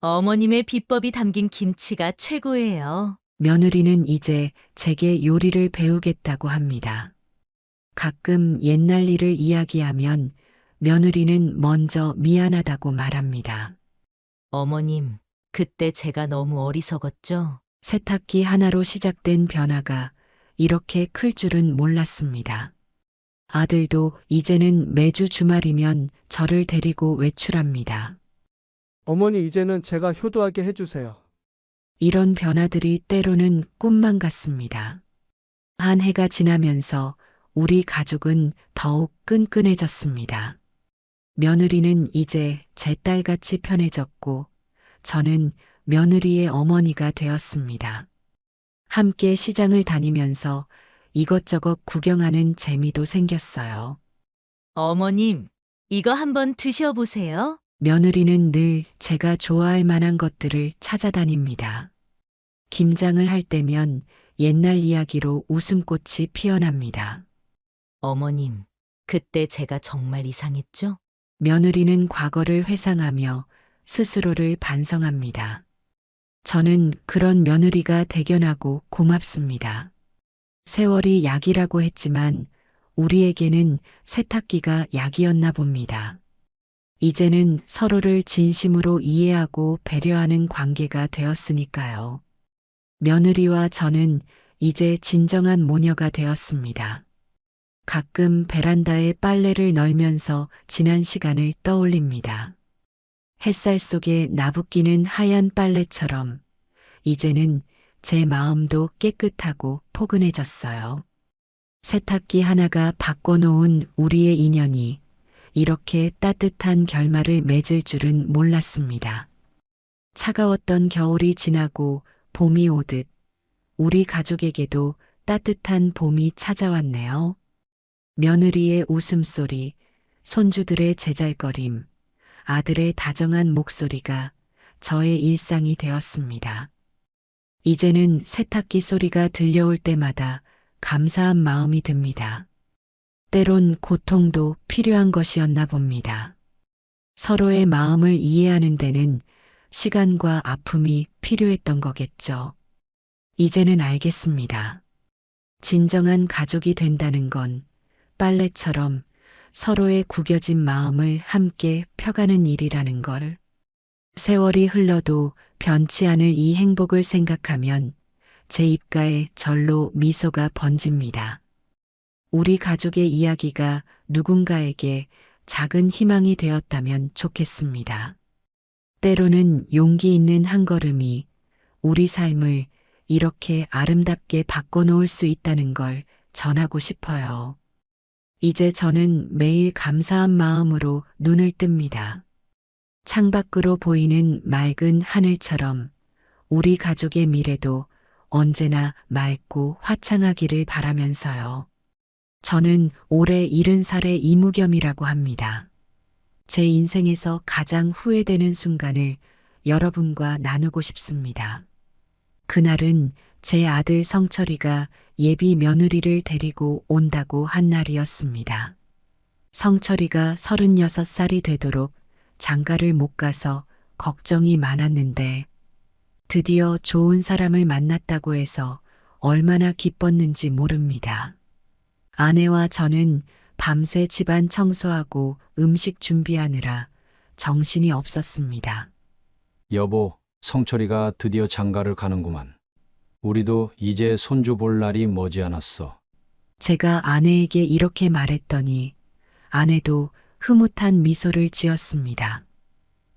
어머님의 비법이 담긴 김치가 최고예요. 며느리는 이제 제게 요리를 배우겠다고 합니다. 가끔 옛날 일을 이야기하면 며느리는 먼저 미안하다고 말합니다. 어머님, 그때 제가 너무 어리석었죠? 세탁기 하나로 시작된 변화가 이렇게 클 줄은 몰랐습니다. 아들도 이제는 매주 주말이면 저를 데리고 외출합니다. 어머니 이제는 제가 효도하게 해주세요. 이런 변화들이 때로는 꿈만 같습니다. 한 해가 지나면서 우리 가족은 더욱 끈끈해졌습니다. 며느리는 이제 제 딸같이 편해졌고 저는 며느리의 어머니가 되었습니다. 함께 시장을 다니면서 이것저것 구경하는 재미도 생겼어요. 어머님, 이거 한번 드셔보세요. 며느리는 늘 제가 좋아할 만한 것들을 찾아다닙니다. 김장을 할 때면 옛날 이야기로 웃음꽃이 피어납니다. 어머님, 그때 제가 정말 이상했죠? 며느리는 과거를 회상하며 스스로를 반성합니다. 저는 그런 며느리가 대견하고 고맙습니다. 세월이 약이라고 했지만 우리에게는 세탁기가 약이었나 봅니다. 이제는 서로를 진심으로 이해하고 배려하는 관계가 되었으니까요. 며느리와 저는 이제 진정한 모녀가 되었습니다. 가끔 베란다에 빨래를 널면서 지난 시간을 떠올립니다. 햇살 속에 나부끼는 하얀 빨래처럼 이제는 제 마음도 깨끗하고 포근해졌어요. 세탁기 하나가 바꿔놓은 우리의 인연이 이렇게 따뜻한 결말을 맺을 줄은 몰랐습니다. 차가웠던 겨울이 지나고 봄이 오듯 우리 가족에게도 따뜻한 봄이 찾아왔네요. 며느리의 웃음소리, 손주들의 제잘거림, 아들의 다정한 목소리가 저의 일상이 되었습니다. 이제는 세탁기 소리가 들려올 때마다 감사한 마음이 듭니다. 때론 고통도 필요한 것이었나 봅니다. 서로의 마음을 이해하는 데는 시간과 아픔이 필요했던 거겠죠. 이제는 알겠습니다. 진정한 가족이 된다는 건 빨래처럼 서로의 구겨진 마음을 함께 펴가는 일이라는 걸. 세월이 흘러도 변치 않을 이 행복을 생각하면 제 입가에 절로 미소가 번집니다. 우리 가족의 이야기가 누군가에게 작은 희망이 되었다면 좋겠습니다. 때로는 용기 있는 한 걸음이 우리 삶을 이렇게 아름답게 바꿔놓을 수 있다는 걸 전하고 싶어요. 이제 저는 매일 감사한 마음으로 눈을 뜹니다. 창밖으로 보이는 맑은 하늘처럼 우리 가족의 미래도 언제나 맑고 화창하기를 바라면서요. 저는 올해 70살의 이무겸이라고 합니다. 제 인생에서 가장 후회되는 순간을 여러분과 나누고 싶습니다. 그날은 제 아들 성철이가 예비 며느리를 데리고 온다고 한 날이었습니다. 성철이가 36살이 되도록 장가를 못 가서 걱정이 많았는데 드디어 좋은 사람을 만났다고 해서 얼마나 기뻤는지 모릅니다. 아내와 저는 밤새 집안 청소하고 음식 준비하느라 정신이 없었습니다. 여보, 성철이가 드디어 장가를 가는구만. 우리도 이제 손주 볼 날이 머지않았어. 제가 아내에게 이렇게 말했더니 아내도 흐뭇한 미소를 지었습니다.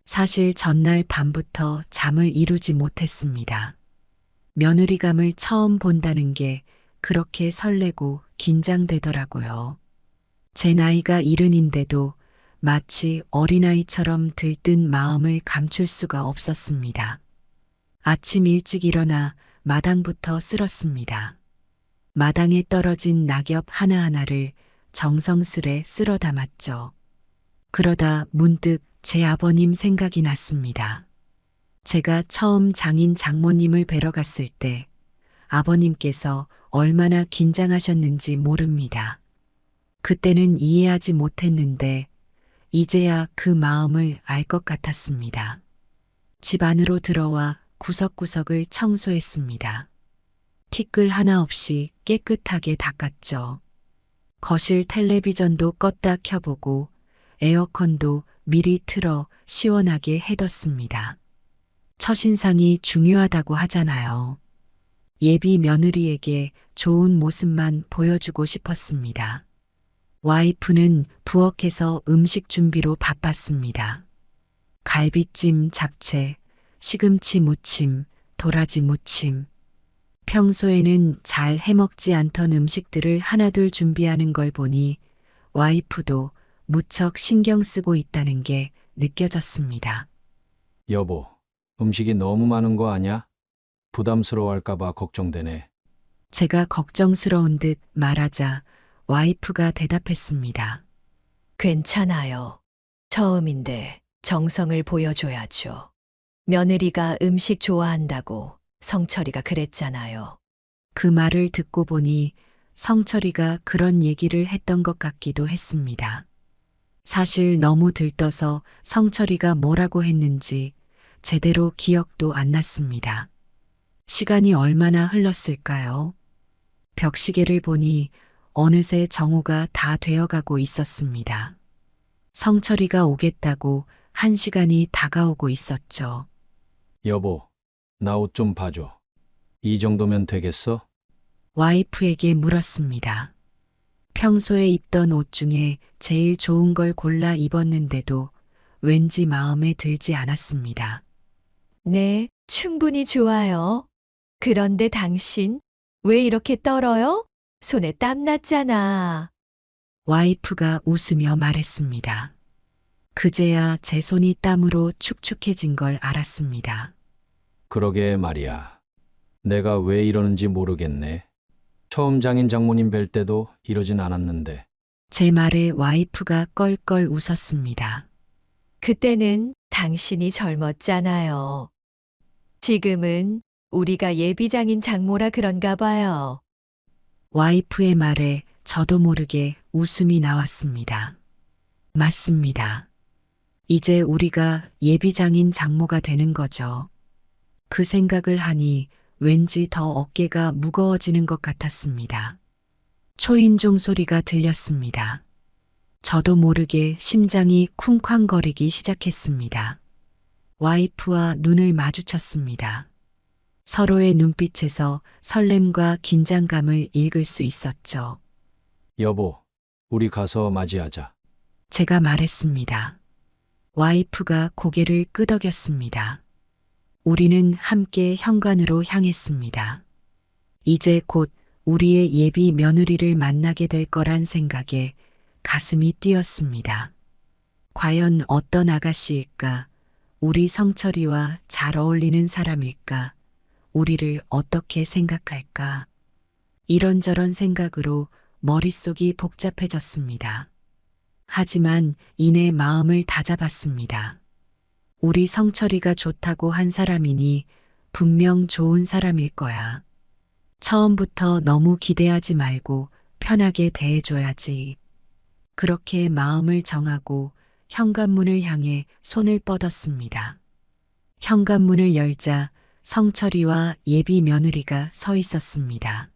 사실 전날 밤부터 잠을 이루지 못했습니다. 며느리감을 처음 본다는 게 그렇게 설레고 긴장되더라고요. 제 나이가 70인데도 마치 어린아이처럼 들뜬 마음을 감출 수가 없었습니다. 아침 일찍 일어나 마당부터 쓸었습니다. 마당에 떨어진 낙엽 하나하나를 정성스레 쓸어 담았죠. 그러다 문득 제 아버님 생각이 났습니다. 제가 처음 장인 장모님을 뵈러 갔을 때 아버님께서 얼마나 긴장하셨는지 모릅니다. 그때는 이해하지 못했는데 이제야 그 마음을 알 것 같았습니다. 집 안으로 들어와 구석구석을 청소했습니다. 티끌 하나 없이 깨끗하게 닦았죠. 거실 텔레비전도 껐다 켜보고 에어컨도 미리 틀어 시원하게 해뒀습니다. 첫인상이 중요하다고 하잖아요. 예비 며느리에게 좋은 모습만 보여주고 싶었습니다. 와이프는 부엌에서 음식 준비로 바빴습니다. 갈비찜, 잡채, 시금치 무침, 도라지 무침. 평소에는 잘 해먹지 않던 음식들을 하나둘 준비하는 걸 보니 와이프도 무척 신경 쓰고 있다는 게 느껴졌습니다. 여보, 음식이 너무 많은 거 아냐? 부담스러워할까봐 걱정되네. 제가 걱정스러운 듯 말하자 와이프가 대답했습니다. 괜찮아요. 처음인데 정성을 보여줘야죠. 며느리가 음식 좋아한다고 성철이가 그랬잖아요. 그 말을 듣고 보니 성철이가 그런 얘기를 했던 것 같기도 했습니다. 사실 너무 들떠서 성철이가 뭐라고 했는지 제대로 기억도 안 났습니다. 시간이 얼마나 흘렀을까요? 벽시계를 보니 어느새 정오가 다 되어가고 있었습니다. 성철이가 오겠다고 1시간이 다가오고 있었죠. 여보, 나 옷 좀 봐줘. 이 정도면 되겠어? 와이프에게 물었습니다. 평소에 입던 옷 중에 제일 좋은 걸 골라 입었는데도 왠지 마음에 들지 않았습니다. 네, 충분히 좋아요. 그런데 당신 왜 이렇게 떨어요? 손에 땀 났잖아. 와이프가 웃으며 말했습니다. 그제야 제 손이 땀으로 축축해진 걸 알았습니다. 그러게 말이야. 내가 왜 이러는지 모르겠네. 처음 장인 장모님 뵐 때도 이러진 않았는데. 제 말에 와이프가 껄껄 웃었습니다. 그때는 당신이 젊었잖아요. 지금은 우리가 예비장인 장모라 그런가 봐요. 와이프의 말에 저도 모르게 웃음이 나왔습니다. 맞습니다. 이제 우리가 예비장인 장모가 되는 거죠. 그 생각을 하니 왠지 더 어깨가 무거워지는 것 같았습니다. 초인종 소리가 들렸습니다. 저도 모르게 심장이 쿵쾅거리기 시작했습니다. 와이프와 눈을 마주쳤습니다. 서로의 눈빛에서 설렘과 긴장감을 읽을 수 있었죠. 여보, 우리 가서 맞이하자. 제가 말했습니다. 와이프가 고개를 끄덕였습니다. 우리는 함께 현관으로 향했습니다. 이제 곧 우리의 예비 며느리를 만나게 될 거란 생각에 가슴이 뛰었습니다. 과연 어떤 아가씨일까? 우리 성철이와 잘 어울리는 사람일까? 우리를 어떻게 생각할까? 이런저런 생각으로 머릿속이 복잡해졌습니다. 하지만 이내 마음을 다잡았습니다. 우리 성철이가 좋다고 한 사람이니 분명 좋은 사람일 거야. 처음부터 너무 기대하지 말고 편하게 대해줘야지. 그렇게 마음을 정하고 현관문을 향해 손을 뻗었습니다. 현관문을 열자 성철이와 예비 며느리가 서 있었습니다.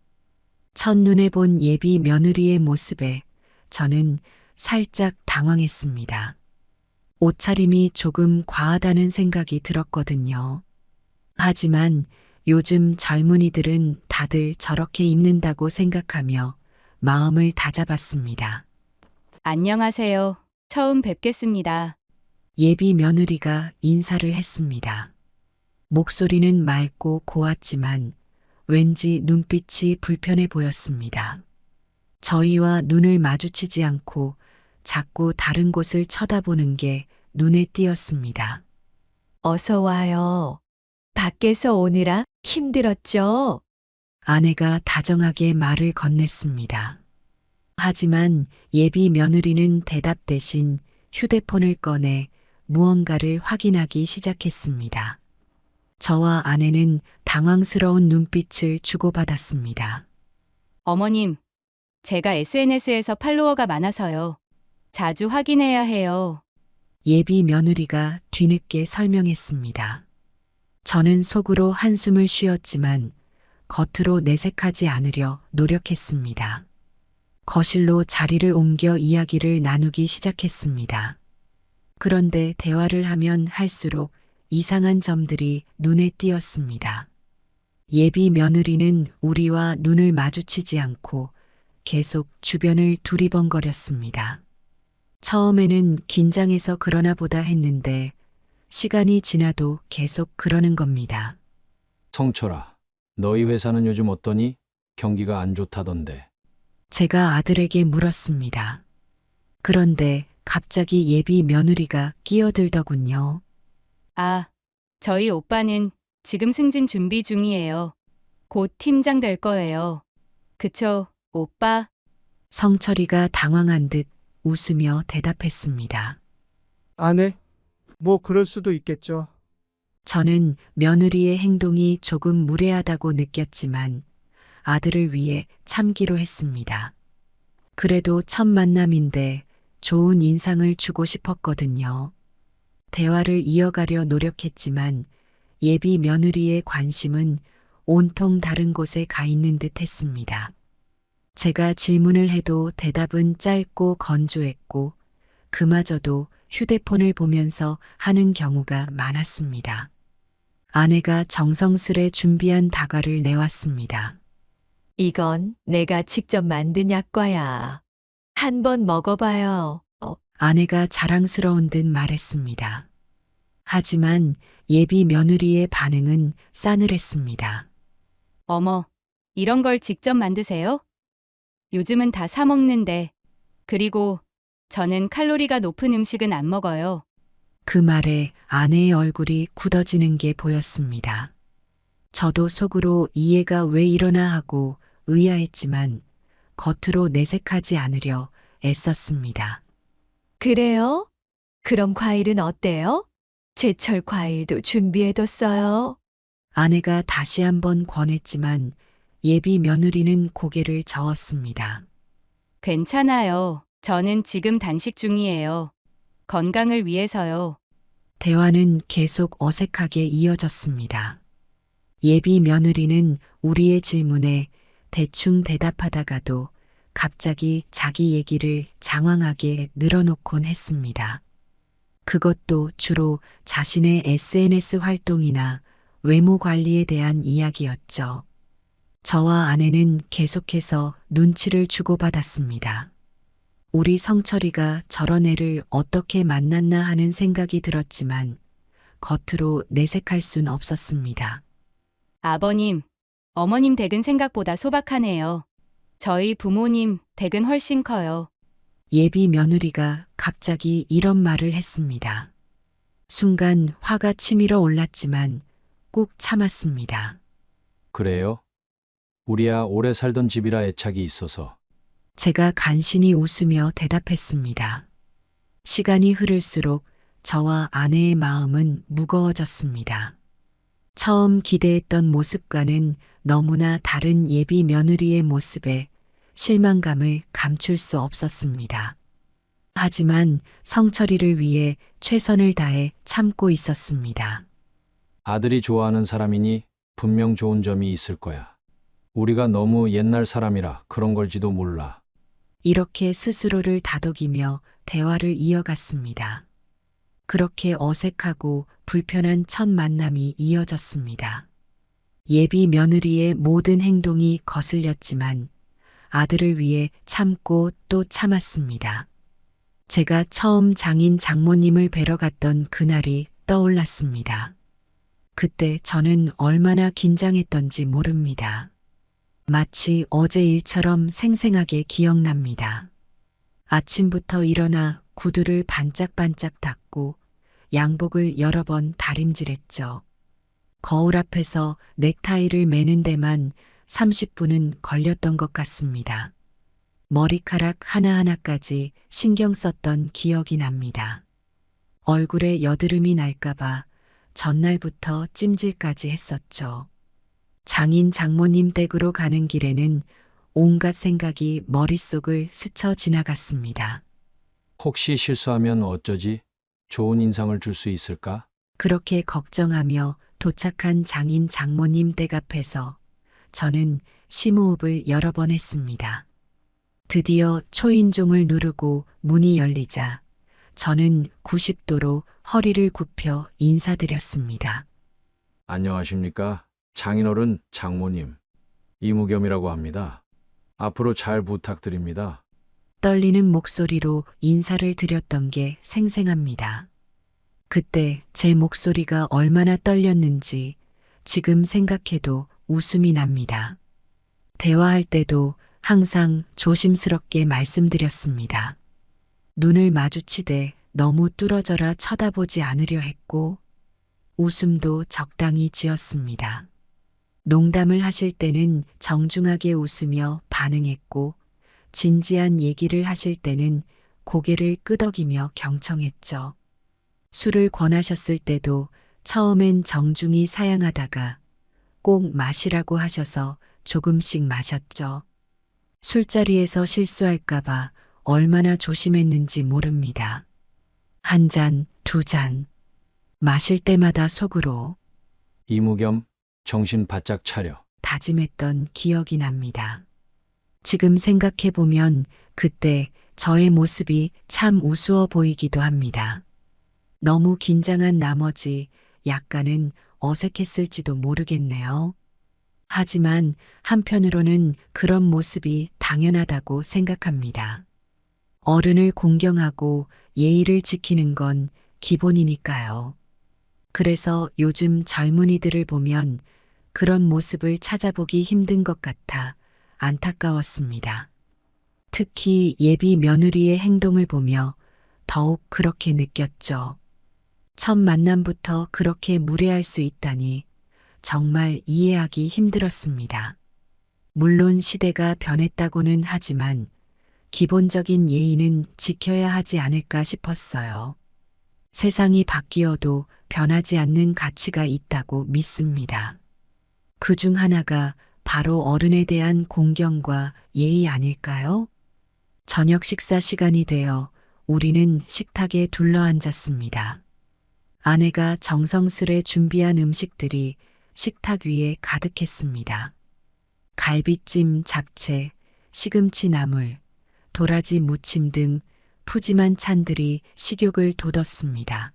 첫눈에 본 예비 며느리의 모습에 저는 살짝 당황했습니다. 옷차림이 조금 과하다는 생각이 들었거든요. 하지만 요즘 젊은이들은 다들 저렇게 입는다고 생각하며 마음을 다잡았습니다. 안녕하세요. 처음 뵙겠습니다. 예비 며느리가 인사를 했습니다. 목소리는 맑고 고왔지만 왠지 눈빛이 불편해 보였습니다. 저희와 눈을 마주치지 않고 자꾸 다른 곳을 쳐다보는 게 눈에 띄었습니다. 어서 와요. 밖에서 오느라 힘들었죠? 아내가 다정하게 말을 건넸습니다. 하지만 예비 며느리는 대답 대신 휴대폰을 꺼내 무언가를 확인하기 시작했습니다. 저와 아내는 당황스러운 눈빛을 주고받았습니다. 어머님, 제가 SNS에서 팔로워가 많아서요. 자주 확인해야 해요. 예비 며느리가 뒤늦게 설명했습니다. 저는 속으로 한숨을 쉬었지만 겉으로 내색하지 않으려 노력했습니다. 거실로 자리를 옮겨 이야기를 나누기 시작했습니다. 그런데 대화를 하면 할수록 이상한 점들이 눈에 띄었습니다. 예비 며느리는 우리와 눈을 마주치지 않고 계속 주변을 두리번거렸습니다. 처음에는 긴장해서 그러나 보다 했는데 시간이 지나도 계속 그러는 겁니다. 성철아, 너희 회사는 요즘 어떠니? 경기가 안 좋다던데. 제가 아들에게 물었습니다. 그런데 갑자기 예비 며느리가 끼어들더군요. 아, 저희 오빠는 지금 승진 준비 중이에요. 곧 팀장 될 거예요. 그쵸, 오빠? 성철이가 당황한 듯 웃으며 대답했습니다. 아내? 뭐 그럴 수도 있겠죠. 저는 며느리의 행동이 조금 무례하다고 느꼈지만 아들을 위해 참기로 했습니다. 그래도 첫 만남인데 좋은 인상을 주고 싶었거든요. 대화를 이어가려 노력했지만 예비 며느리의 관심은 온통 다른 곳에 가 있는 듯 했습니다. 제가 질문을 해도 대답은 짧고 건조했고 그마저도 휴대폰을 보면서 하는 경우가 많았습니다. 아내가 정성스레 준비한 다과를 내왔습니다. 이건 내가 직접 만든 약과야. 한번 먹어봐요. 아내가 자랑스러운 듯 말했습니다. 하지만 예비 며느리의 반응은 싸늘했습니다. 어머, 이런 걸 직접 만드세요? 요즘은 다 사 먹는데. 그리고 저는 칼로리가 높은 음식은 안 먹어요. 그 말에 아내의 얼굴이 굳어지는 게 보였습니다. 저도 속으로 이해가 왜 이러나 하고 의아했지만 겉으로 내색하지 않으려 애썼습니다. 그래요? 그럼 과일은 어때요? 제철 과일도 준비해뒀어요. 아내가 다시 한번 권했지만 예비 며느리는 고개를 저었습니다. 괜찮아요. 저는 지금 단식 중이에요. 건강을 위해서요. 대화는 계속 어색하게 이어졌습니다. 예비 며느리는 우리의 질문에 대충 대답하다가도 갑자기 자기 얘기를 장황하게 늘어놓곤 했습니다. 그것도 주로 자신의 SNS 활동이나 외모 관리에 대한 이야기였죠. 저와 아내는 계속해서 눈치를 주고받았습니다. 우리 성철이가 저런 애를 어떻게 만났나 하는 생각이 들었지만 겉으로 내색할 순 없었습니다. 아버님, 어머님 댁은 생각보다 소박하네요. 저희 부모님 댁은 훨씬 커요. 예비 며느리가 갑자기 이런 말을 했습니다. 순간 화가 치밀어 올랐지만 꾹 참았습니다. 그래요? 우리야 오래 살던 집이라 애착이 있어서. 제가 간신히 웃으며 대답했습니다. 시간이 흐를수록 저와 아내의 마음은 무거워졌습니다. 처음 기대했던 모습과는 너무나 다른 예비 며느리의 모습에 실망감을 감출 수 없었습니다. 하지만 성철이를 위해 최선을 다해 참고 있었습니다. 아들이 좋아하는 사람이니 분명 좋은 점이 있을 거야. 우리가 너무 옛날 사람이라 그런 걸지도 몰라. 이렇게 스스로를 다독이며 대화를 이어갔습니다. 그렇게 어색하고 불편한 첫 만남이 이어졌습니다. 예비 며느리의 모든 행동이 거슬렸지만 아들을 위해 참고 또 참았습니다. 제가 처음 장인 장모님을 뵈러 갔던 그날이 떠올랐습니다. 그때 저는 얼마나 긴장했던지 모릅니다. 마치 어제 일처럼 생생하게 기억납니다. 아침부터 일어나 구두를 반짝반짝 닦고 양복을 여러 번 다림질했죠. 거울 앞에서 넥타이를 매는 데만 30분은 걸렸던 것 같습니다. 머리카락 하나하나까지 신경 썼던 기억이 납니다. 얼굴에 여드름이 날까봐 전날부터 찜질까지 했었죠. 장인 장모님 댁으로 가는 길에는 온갖 생각이 머릿속을 스쳐 지나갔습니다. 혹시 실수하면 어쩌지? 좋은 인상을 줄 수 있을까? 그렇게 걱정하며 도착한 장인 장모님 댁 앞에서 저는 심호흡을 여러 번 했습니다. 드디어 초인종을 누르고 문이 열리자 저는 90도로 허리를 굽혀 인사드렸습니다. 안녕하십니까? 장인어른 장모님. 이무겸이라고 합니다. 앞으로 잘 부탁드립니다. 떨리는 목소리로 인사를 드렸던 게 생생합니다. 그때 제 목소리가 얼마나 떨렸는지 지금 생각해도 웃음이 납니다. 대화할 때도 항상 조심스럽게 말씀드렸습니다. 눈을 마주치되 너무 뚫어져라 쳐다보지 않으려 했고, 웃음도 적당히 지었습니다. 농담을 하실 때는 정중하게 웃으며 반응했고, 진지한 얘기를 하실 때는 고개를 끄덕이며 경청했죠. 술을 권하셨을 때도 처음엔 정중히 사양하다가 꼭 마시라고 하셔서 조금씩 마셨죠. 술자리에서 실수할까봐 얼마나 조심했는지 모릅니다. 한 잔, 두 잔. 마실 때마다 속으로 이무겸, 정신 바짝 차려. 다짐했던 기억이 납니다. 지금 생각해보면 그때 저의 모습이 참 우스워 보이기도 합니다. 너무 긴장한 나머지 약간은 어색했을지도 모르겠네요. 하지만 한편으로는 그런 모습이 당연하다고 생각합니다. 어른을 공경하고 예의를 지키는 건 기본이니까요. 그래서 요즘 젊은이들을 보면 그런 모습을 찾아보기 힘든 것 같아 안타까웠습니다. 특히 예비 며느리의 행동을 보며 더욱 그렇게 느꼈죠. 첫 만남부터 그렇게 무례할 수 있다니 정말 이해하기 힘들었습니다. 물론 시대가 변했다고는 하지만 기본적인 예의는 지켜야 하지 않을까 싶었어요. 세상이 바뀌어도 변하지 않는 가치가 있다고 믿습니다. 그 중 하나가 바로 어른에 대한 공경과 예의 아닐까요? 저녁 식사 시간이 되어 우리는 식탁에 둘러앉았습니다. 아내가 정성스레 준비한 음식들이 식탁 위에 가득했습니다. 갈비찜, 잡채, 시금치 나물, 도라지 무침 등 푸짐한 찬들이 식욕을 돋웠습니다.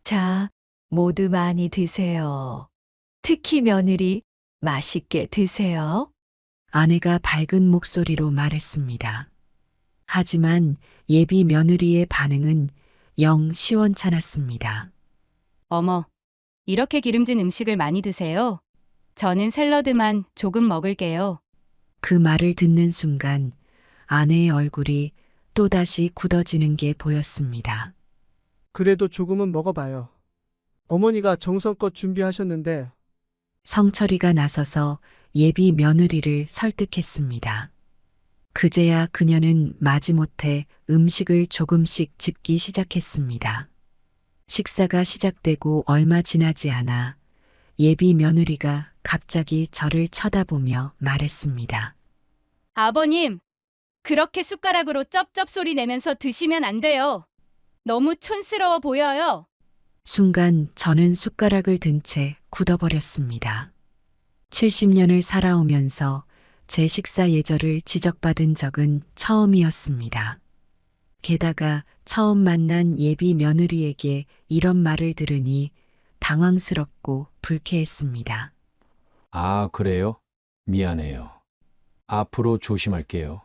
자, 모두 많이 드세요. 특히 며느리 맛있게 드세요. 아내가 밝은 목소리로 말했습니다. 하지만 예비 며느리의 반응은 영 시원찮았습니다. 어머, 이렇게 기름진 음식을 많이 드세요? 저는 샐러드만 조금 먹을게요. 그 말을 듣는 순간 아내의 얼굴이 또다시 굳어지는 게 보였습니다. 그래도 조금은 먹어봐요. 어머니가 정성껏 준비하셨는데. 성철이가 나서서 예비 며느리를 설득했습니다. 그제야 그녀는 마지못해 음식을 조금씩 집기 시작했습니다. 식사가 시작되고 얼마 지나지 않아 예비 며느리가 갑자기 저를 쳐다보며 말했습니다. 아버님, 그렇게 숟가락으로 쩝쩝 소리 내면서 드시면 안 돼요. 너무 촌스러워 보여요. 순간 저는 숟가락을 든 채 굳어버렸습니다. 70년을 살아오면서 제 식사 예절을 지적받은 적은 처음이었습니다. 게다가 처음 만난 예비 며느리에게 이런 말을 들으니 당황스럽고 불쾌했습니다. 아, 그래요? 미안해요. 앞으로 조심할게요.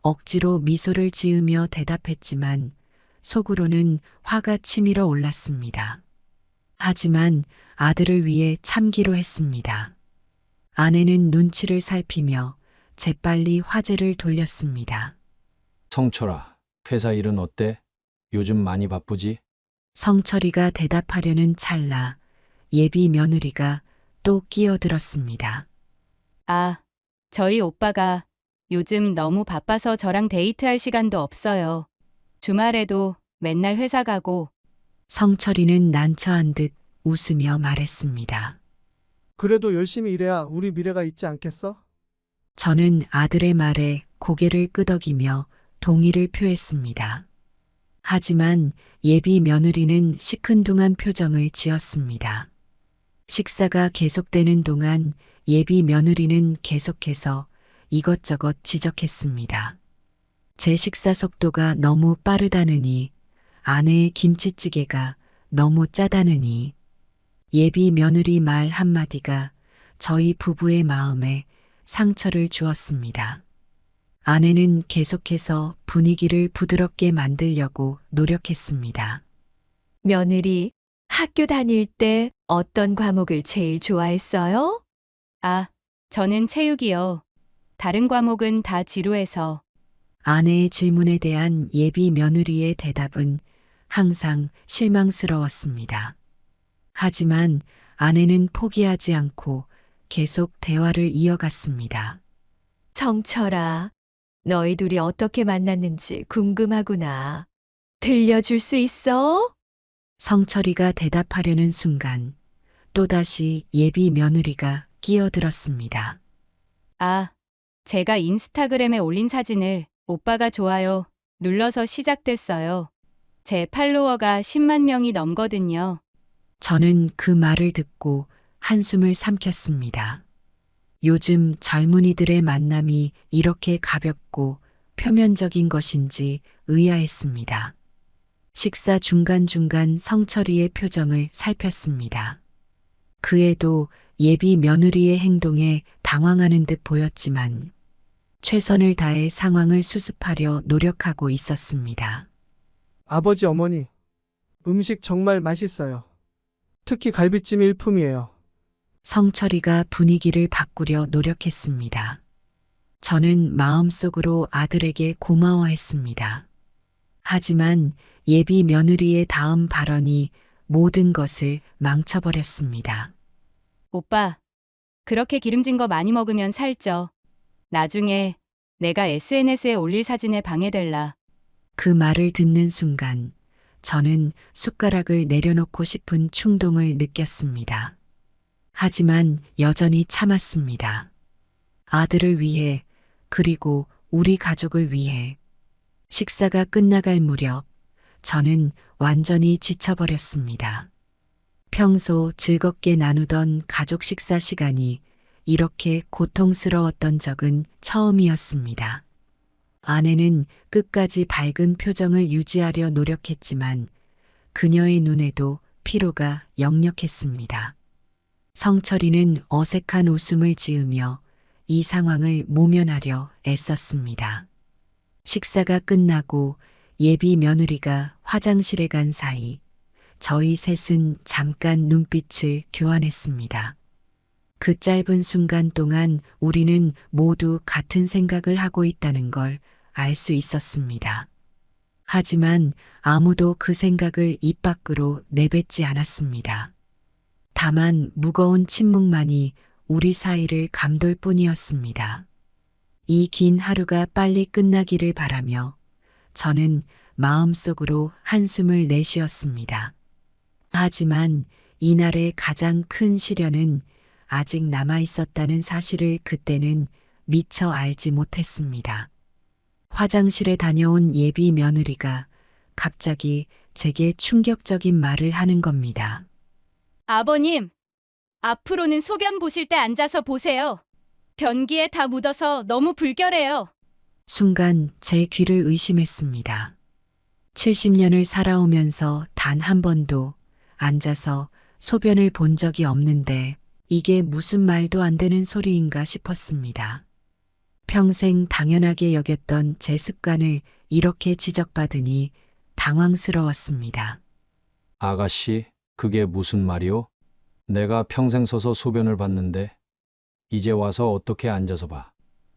억지로 미소를 지으며 대답했지만 속으로는 화가 치밀어 올랐습니다. 하지만 아들을 위해 참기로 했습니다. 아내는 눈치를 살피며 재빨리 화제를 돌렸습니다. 성철아, 회사 일은 어때? 요즘 많이 바쁘지? 성철이가 대답하려는 찰나 예비 며느리가 또 끼어들었습니다. 아, 저희 오빠가 요즘 너무 바빠서 저랑 데이트할 시간도 없어요. 주말에도 맨날 회사 가고. 성철이는 난처한 듯 웃으며 말했습니다. 그래도 열심히 일해야 우리 미래가 있지 않겠어? 저는 아들의 말에 고개를 끄덕이며 동의를 표했습니다. 하지만 예비 며느리는 시큰둥한 표정을 지었습니다. 식사가 계속되는 동안 예비 며느리는 계속해서 이것저것 지적했습니다. 제 식사 속도가 너무 빠르다느니, 아내의 김치찌개가 너무 짜다느니, 예비 며느리 말 한마디가 저희 부부의 마음에 상처를 주었습니다. 아내는 계속해서 분위기를 부드럽게 만들려고 노력했습니다. 며느리 학교 다닐 때 어떤 과목을 제일 좋아했어요? 아, 저는 체육이요. 다른 과목은 다 지루해서. 아내의 질문에 대한 예비 며느리의 대답은 항상 실망스러웠습니다. 하지만 아내는 포기하지 않고 계속 대화를 이어갔습니다. 성철아, 너희 둘이 어떻게 만났는지 궁금하구나. 들려줄 수 있어? 성철이가 대답하려는 순간 또다시 예비 며느리가 끼어들었습니다. 아, 제가 인스타그램에 올린 사진을 오빠가 좋아요 눌러서 시작됐어요. 제 팔로워가 10만 명이 넘거든요. 저는 그 말을 듣고 한숨을 삼켰습니다. 요즘 젊은이들의 만남이 이렇게 가볍고 표면적인 것인지 의아했습니다. 식사 중간중간 성철이의 표정을 살폈습니다. 그애도 예비 며느리의 행동에 당황하는 듯 보였지만 최선을 다해 상황을 수습하려 노력하고 있었습니다. 아버지, 어머니, 음식 정말 맛있어요. 특히 갈비찜이 일품이에요. 성철이가 분위기를 바꾸려 노력했습니다. 저는 마음속으로 아들에게 고마워했습니다. 하지만 예비 며느리의 다음 발언이 모든 것을 망쳐버렸습니다. 오빠, 그렇게 기름진 거 많이 먹으면 살쪄. 나중에 내가 SNS에 올릴 사진에 방해될라. 그 말을 듣는 순간 저는 숟가락을 내려놓고 싶은 충동을 느꼈습니다. 하지만 여전히 참았습니다. 아들을 위해, 그리고 우리 가족을 위해. 식사가 끝나갈 무렵 저는 완전히 지쳐버렸습니다. 평소 즐겁게 나누던 가족 식사 시간이 이렇게 고통스러웠던 적은 처음이었습니다. 아내는 끝까지 밝은 표정을 유지하려 노력했지만 그녀의 눈에도 피로가 역력했습니다. 성철이는 어색한 웃음을 지으며 이 상황을 모면하려 애썼습니다. 식사가 끝나고 예비 며느리가 화장실에 간 사이 저희 셋은 잠깐 눈빛을 교환했습니다. 그 짧은 순간 동안 우리는 모두 같은 생각을 하고 있다는 걸 알 수 있었습니다. 하지만 아무도 그 생각을 입 밖으로 내뱉지 않았습니다. 다만 무거운 침묵만이 우리 사이를 감돌 뿐이었습니다. 이 긴 하루가 빨리 끝나기를 바라며 저는 마음속으로 한숨을 내쉬었습니다. 하지만 이날의 가장 큰 시련은 아직 남아 있었다는 사실을 그때는 미처 알지 못했습니다. 화장실에 다녀온 예비 며느리가 갑자기 제게 충격적인 말을 하는 겁니다. 아버님, 앞으로는 소변 보실 때 앉아서 보세요. 변기에 다 묻어서 너무 불결해요. 순간 제 귀를 의심했습니다. 70년을 살아오면서 단 한 번도 앉아서 소변을 본 적이 없는데 이게 무슨 말도 안 되는 소리인가 싶었습니다. 평생 당연하게 여겼던 제 습관을 이렇게 지적받으니 당황스러웠습니다. 아가씨, 그게 무슨 말이오? 내가 평생 서서 소변을 봤는데 이제 와서 어떻게 앉아서 봐?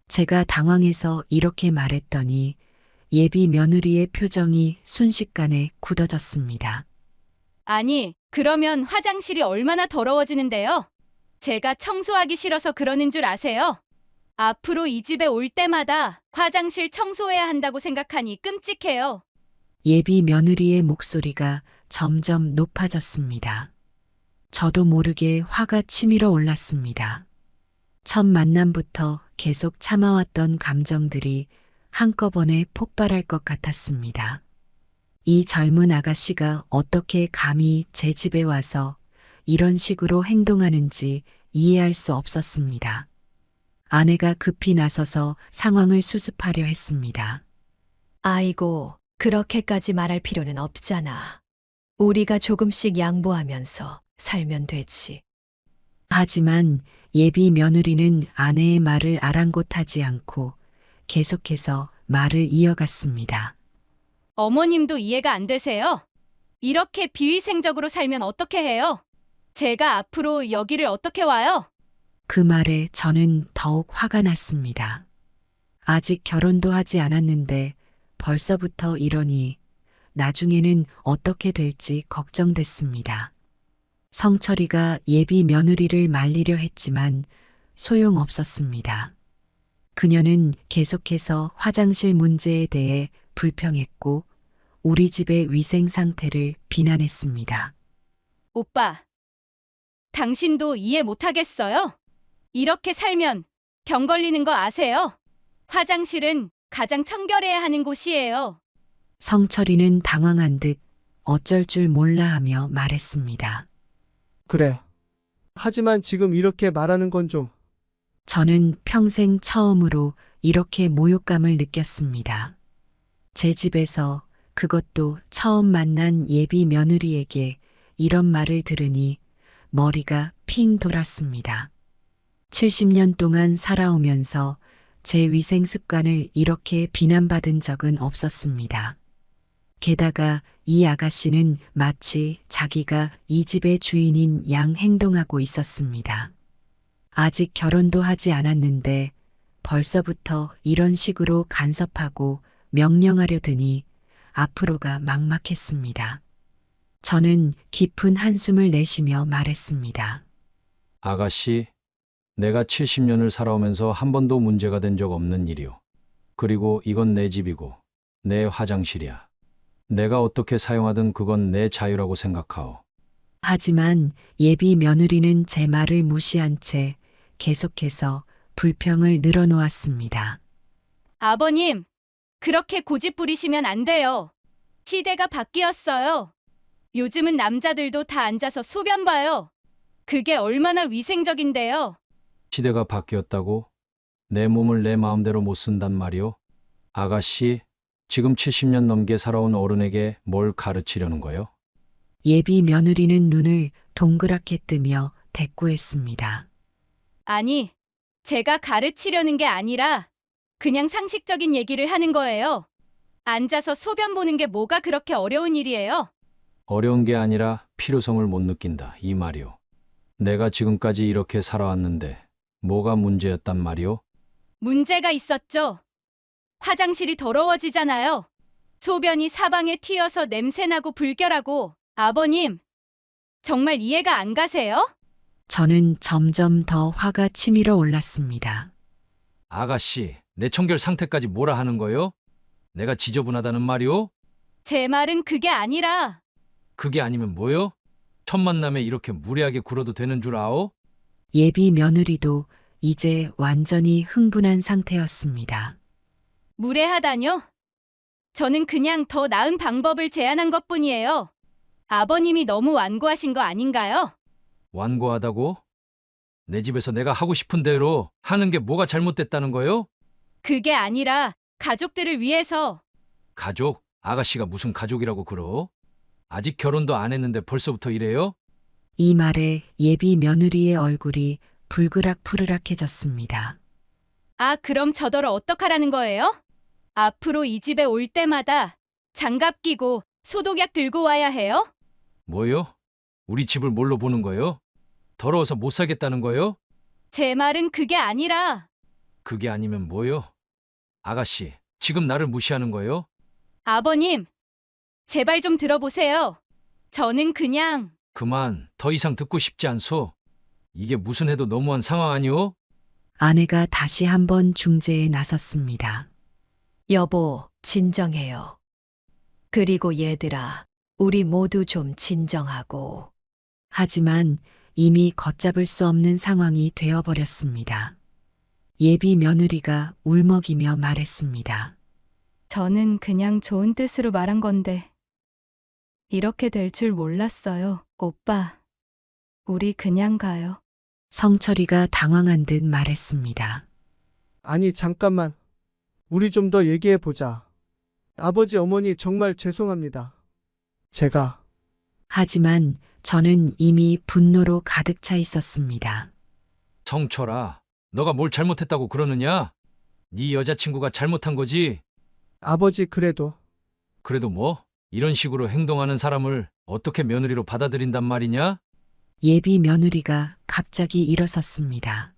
제가 당황해서 이렇게 말했더니 예비 며느리의 표정이 순식간에 굳어졌습니다. 아니, 그러면 화장실이 얼마나 더러워지는데요? 제가 청소하기 싫어서 그러는 줄 아세요? 앞으로 이 집에 올 때마다 화장실 청소해야 한다고 생각하니 끔찍해요. 예비 며느리의 목소리가 점점 높아졌습니다. 저도 모르게 화가 치밀어 올랐습니다. 첫 만남부터 계속 참아왔던 감정들이 한꺼번에 폭발할 것 같았습니다. 이 젊은 아가씨가 어떻게 감히 제 집에 와서 이런 식으로 행동하는지 이해할 수 없었습니다. 아내가 급히 나서서 상황을 수습하려 했습니다. 아이고, 그렇게까지 말할 필요는 없잖아. 우리가 조금씩 양보하면서 살면 되지. 하지만 예비 며느리는 아내의 말을 아랑곳하지 않고 계속해서 말을 이어갔습니다. 어머님도 이해가 안 되세요? 이렇게 비위생적으로 살면 어떻게 해요? 제가 앞으로 여기를 어떻게 와요? 그 말에 저는 더욱 화가 났습니다. 아직 결혼도 하지 않았는데 벌써부터 이러니 나중에는 어떻게 될지 걱정됐습니다. 성철이가 예비 며느리를 말리려 했지만 소용없었습니다. 그녀는 계속해서 화장실 문제에 대해 불평했고 우리 집의 위생 상태를 비난했습니다. 오빠, 당신도 이해 못하겠어요? 이렇게 살면 병 걸리는 거 아세요? 화장실은 가장 청결해야 하는 곳이에요. 성철이는 당황한 듯 어쩔 줄 몰라 하며 말했습니다. 그래. 하지만 지금 이렇게 말하는 건 좀. 저는 평생 처음으로 이렇게 모욕감을 느꼈습니다. 제 집에서 그것도 처음 만난 예비 며느리에게 이런 말을 들으니 머리가 핑 돌았습니다. 70년 동안 살아오면서 제 위생 습관을 이렇게 비난받은 적은 없었습니다. 게다가 이 아가씨는 마치 자기가 이 집의 주인인 양 행동하고 있었습니다. 아직 결혼도 하지 않았는데 벌써부터 이런 식으로 간섭하고 명령하려 드니 앞으로가 막막했습니다. 저는 깊은 한숨을 내쉬며 말했습니다. 아가씨, 내가 70년을 살아오면서 한 번도 문제가 된 적 없는 일이오. 그리고 이건 내 집이고 내 화장실이야. 내가 어떻게 사용하든 그건 내 자유라고 생각하오. 하지만 예비 며느리는 제 말을 무시한 채 계속해서 불평을 늘어놓았습니다. 아버님, 그렇게 고집 부리시면 안 돼요. 시대가 바뀌었어요. 요즘은 남자들도 다 앉아서 소변 봐요. 그게 얼마나 위생적인데요. 시대가 바뀌었다고? 내 몸을 내 마음대로 못 쓴단 말이오? 아가씨, 지금 70년 넘게 살아온 어른에게 뭘 가르치려는 거요? 예비 며느리는 눈을 동그랗게 뜨며 대꾸했습니다. 아니, 제가 가르치려는 게 아니라 그냥 상식적인 얘기를 하는 거예요. 앉아서 소변 보는 게 뭐가 그렇게 어려운 일이에요? 어려운 게 아니라 필요성을 못 느낀다, 이 말이오. 내가 지금까지 이렇게 살아왔는데 뭐가 문제였단 말이오? 문제가 있었죠. 화장실이 더러워지잖아요. 소변이 사방에 튀어서 냄새나고 불결하고. 아버님, 정말 이해가 안 가세요? 저는 점점 더 화가 치밀어 올랐습니다. 아가씨, 내 청결 상태까지 뭐라 하는 거요? 내가 지저분하다는 말이오? 제 말은 그게 아니라 그게 아니면 뭐요? 첫 만남에 이렇게 무례하게 굴어도 되는 줄 아오? 예비 며느리도 이제 완전히 흥분한 상태였습니다. 무례하다뇨? 저는 그냥 더 나은 방법을 제안한 것뿐이에요. 아버님이 너무 완고하신 거 아닌가요? 완고하다고? 내 집에서 내가 하고 싶은 대로 하는 게 뭐가 잘못됐다는 거요? 그게 아니라 가족들을 위해서. 가족? 아가씨가 무슨 가족이라고 그러? 아직 결혼도 안 했는데 벌써부터 이래요? 이 말에 예비 며느리의 얼굴이 불그락푸르락해졌습니다. 아, 그럼 저더러 어떡하라는 거예요? 앞으로 이 집에 올 때마다 장갑 끼고 소독약 들고 와야 해요? 뭐요? 우리 집을 뭘로 보는 거요? 더러워서 못 살겠다는 거요? 제 말은 그게 아니라. 그게 아니면 뭐요? 아가씨, 지금 나를 무시하는 거요? 아버님, 제발 좀 들어보세요. 저는 그냥. 그만, 더 이상 듣고 싶지 않소. 이게 무슨 해도 너무한 상황 아니오? 아내가 다시 한번 중재에 나섰습니다. 여보, 진정해요. 그리고 얘들아, 우리 모두 좀 진정하고. 하지만 이미 걷잡을 수 없는 상황이 되어버렸습니다. 예비 며느리가 울먹이며 말했습니다. 저는 그냥 좋은 뜻으로 말한 건데. 이렇게 될 줄 몰랐어요. 오빠, 우리 그냥 가요. 성철이가 당황한 듯 말했습니다. 아니, 잠깐만. 우리 좀 더 얘기해 보자. 아버지, 어머니 정말 죄송합니다. 제가. 하지만 저는 이미 분노로 가득 차 있었습니다. 성철아, 너가 뭘 잘못했다고 그러느냐? 네 여자친구가 잘못한 거지? 아버지, 그래도. 그래도 뭐? 이런 식으로 행동하는 사람을 어떻게 며느리로 받아들인단 말이냐? 예비 며느리가 갑자기 일어섰습니다.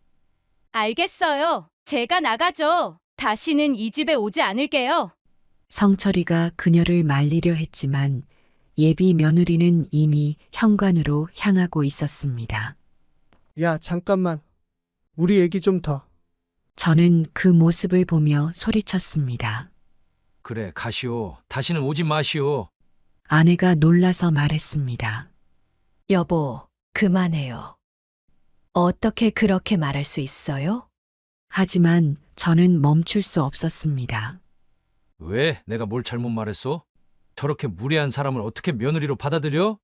알겠어요. 제가 나가죠. 다시는 이 집에 오지 않을게요. 성철이가 그녀를 말리려 했지만 예비 며느리는 이미 현관으로 향하고 있었습니다. 야, 잠깐만. 우리 얘기 좀 더. 저는 그 모습을 보며 소리쳤습니다. 그래, 가시오. 다시는 오지 마시오. 아내가 놀라서 말했습니다. 여보, 그만해요. 어떻게 그렇게 말할 수 있어요? 하지만 저는 멈출 수 없었습니다. 왜? 내가 뭘 잘못 말했어? 저렇게 무례한 사람을 어떻게 며느리로 받아들여?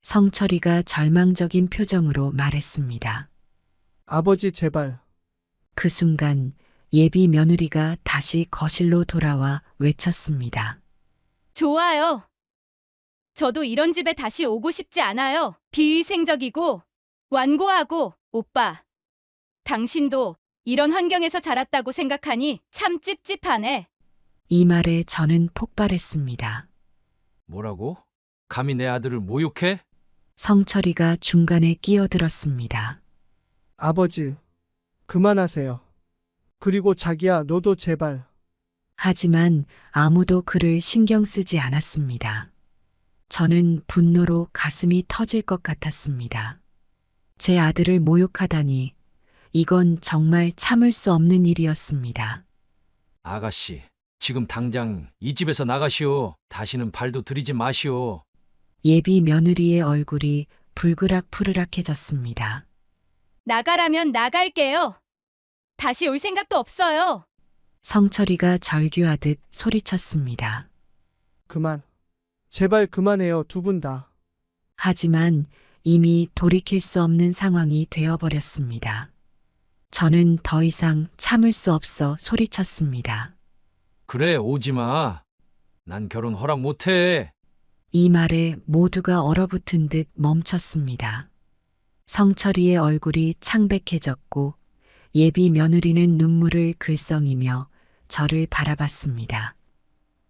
성철이가 절망적인 표정으로 말했습니다. 아버지, 제발. 그 순간 예비 며느리가 다시 거실로 돌아와 외쳤습니다. 좋아요. 저도 이런 집에 다시 오고 싶지 않아요. 비위생적이고 완고하고 오빠. 당신도 이런 환경에서 자랐다고 생각하니 참 찝찝하네. 이 말에 저는 폭발했습니다. 뭐라고? 감히 내 아들을 모욕해? 성철이가 중간에 끼어들었습니다. 아버지, 그만하세요. 그리고 자기야, 너도 제발. 하지만 아무도 그를 신경 쓰지 않았습니다. 저는 분노로 가슴이 터질 것 같았습니다. 제 아들을 모욕하다니 이건 정말 참을 수 없는 일이었습니다. 아가씨, 지금 당장 이 집에서 나가시오. 다시는 발도 들이지 마시오. 예비 며느리의 얼굴이 불그락푸르락해졌습니다. 나가라면 나갈게요. 다시 올 생각도 없어요. 성철이가 절규하듯 소리쳤습니다. 그만. 제발 그만해요, 두 분 다. 하지만 이미 돌이킬 수 없는 상황이 되어버렸습니다. 저는 더 이상 참을 수 없어 소리쳤습니다. 그래, 오지 마. 난 결혼 허락 못해. 이 말에 모두가 얼어붙은 듯 멈췄습니다. 성철이의 얼굴이 창백해졌고 예비 며느리는 눈물을 글썽이며 저를 바라봤습니다.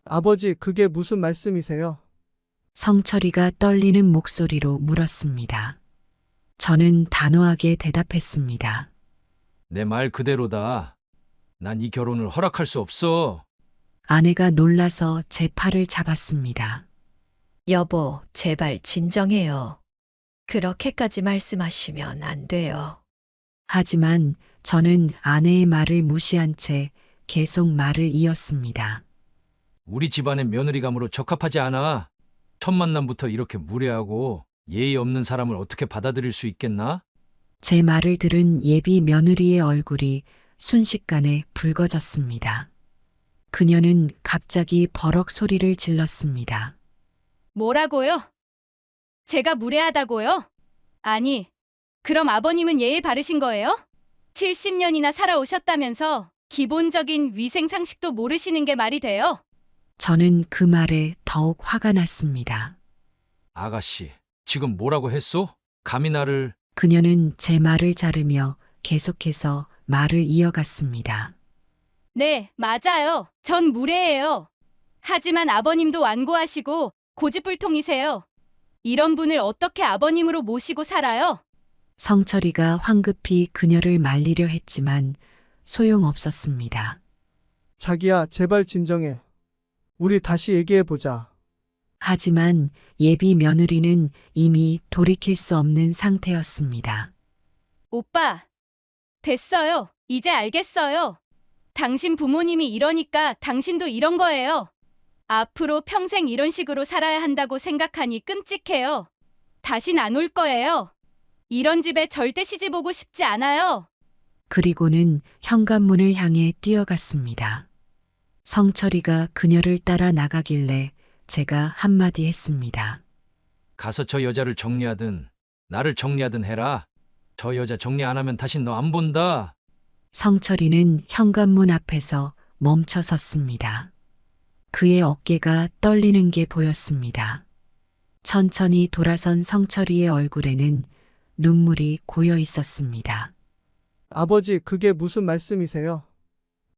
아버지, 그게 무슨 말씀이세요? 성철이가 떨리는 목소리로 물었습니다. 저는 단호하게 대답했습니다. 내 말 그대로다. 난 이 결혼을 허락할 수 없어. 아내가 놀라서 제 팔을 잡았습니다. 여보, 제발 진정해요. 그렇게까지 말씀하시면 안 돼요. 하지만 저는 아내의 말을 무시한 채 계속 말을 이었습니다. 우리 집안의 며느리감으로 적합하지 않아. 첫 만남부터 이렇게 무례하고 예의 없는 사람을 어떻게 받아들일 수 있겠나? 제 말을 들은 예비 며느리의 얼굴이 순식간에 붉어졌습니다. 그녀는 갑자기 버럭 소리를 질렀습니다. 뭐라고요? 제가 무례하다고요? 아니, 그럼 아버님은 예의 바르신 거예요? 70년이나 살아오셨다면서 기본적인 위생 상식도 모르시는 게 말이 돼요? 저는 그 말에 더욱 화가 났습니다. 아가씨, 지금 뭐라고 했소? 감히 나를... 그녀는 제 말을 자르며 계속해서 말을 이어갔습니다. 네, 맞아요. 전 무례해요. 하지만 아버님도 완고하시고 고집불통이세요. 이런 분을 어떻게 아버님으로 모시고 살아요? 성철이가 황급히 그녀를 말리려 했지만 소용없었습니다. 자기야, 제발 진정해. 우리 다시 얘기해보자. 하지만 예비 며느리는 이미 돌이킬 수 없는 상태였습니다. 오빠, 됐어요. 이제 알겠어요. 당신 부모님이 이러니까 당신도 이런 거예요. 앞으로 평생 이런 식으로 살아야 한다고 생각하니 끔찍해요. 다신 안 올 거예요. 이런 집에 절대 시집 오고 싶지 않아요. 그리고는 현관문을 향해 뛰어갔습니다. 성철이가 그녀를 따라 나가길래 제가 한마디 했습니다. 가서 저 여자를 정리하든 나를 정리하든 해라. 저 여자 정리 안 하면 다신 너 안 본다. 성철이는 현관문 앞에서 멈춰 섰습니다. 그의 어깨가 떨리는 게 보였습니다. 천천히 돌아선 성철이의 얼굴에는 눈물이 고여 있었습니다. 아버지, 그게 무슨 말씀이세요?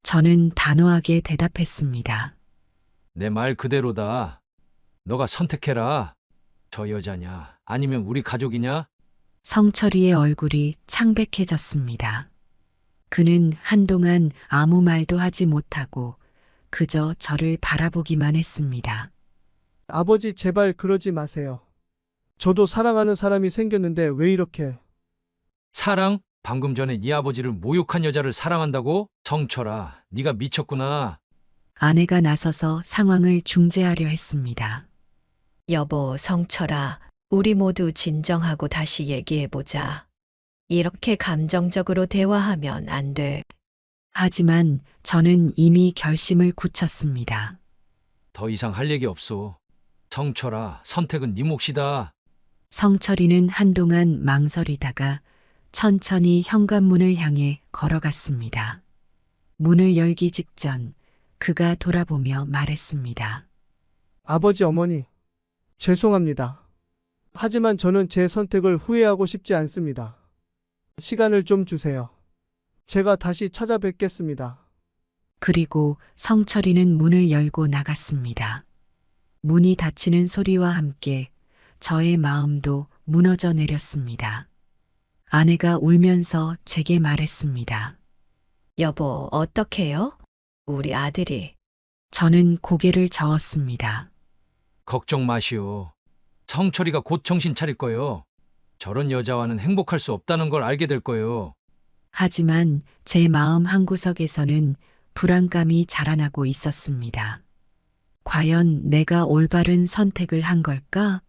저는 단호하게 대답했습니다. 내 말 그대로다. 너가 선택해라. 저 여자냐? 아니면 우리 가족이냐? 성철이의 얼굴이 창백해졌습니다. 그는 한동안 아무 말도 하지 못하고 그저 저를 바라보기만 했습니다. 아버지, 제발 그러지 마세요. 저도 사랑하는 사람이 생겼는데 왜 이렇게... 사랑? 방금 전에 네 아버지를 모욕한 여자를 사랑한다고? 성철아, 네가 미쳤구나. 아내가 나서서 상황을 중재하려 했습니다. 여보, 성철아, 우리 모두 진정하고 다시 얘기해보자. 이렇게 감정적으로 대화하면 안 돼. 하지만 저는 이미 결심을 굳혔습니다. 더 이상 할 얘기 없어. 성철아, 선택은 네 몫이다. 성철이는 한동안 망설이다가 천천히 현관문을 향해 걸어갔습니다. 문을 열기 직전 그가 돌아보며 말했습니다. 아버지, 어머니, 죄송합니다. 하지만 저는 제 선택을 후회하고 싶지 않습니다. 시간을 좀 주세요. 제가 다시 찾아뵙겠습니다. 그리고 성철이는 문을 열고 나갔습니다. 문이 닫히는 소리와 함께 저의 마음도 무너져 내렸습니다. 아내가 울면서 제게 말했습니다. 여보, 어떡해요? 우리 아들이. 저는 고개를 저었습니다. 걱정 마시오. 성철이가 곧 정신 차릴 거예요. 저런 여자와는 행복할 수 없다는 걸 알게 될 거예요. 하지만 제 마음 한구석에서는 불안감이 자라나고 있었습니다. 과연 내가 올바른 선택을 한 걸까?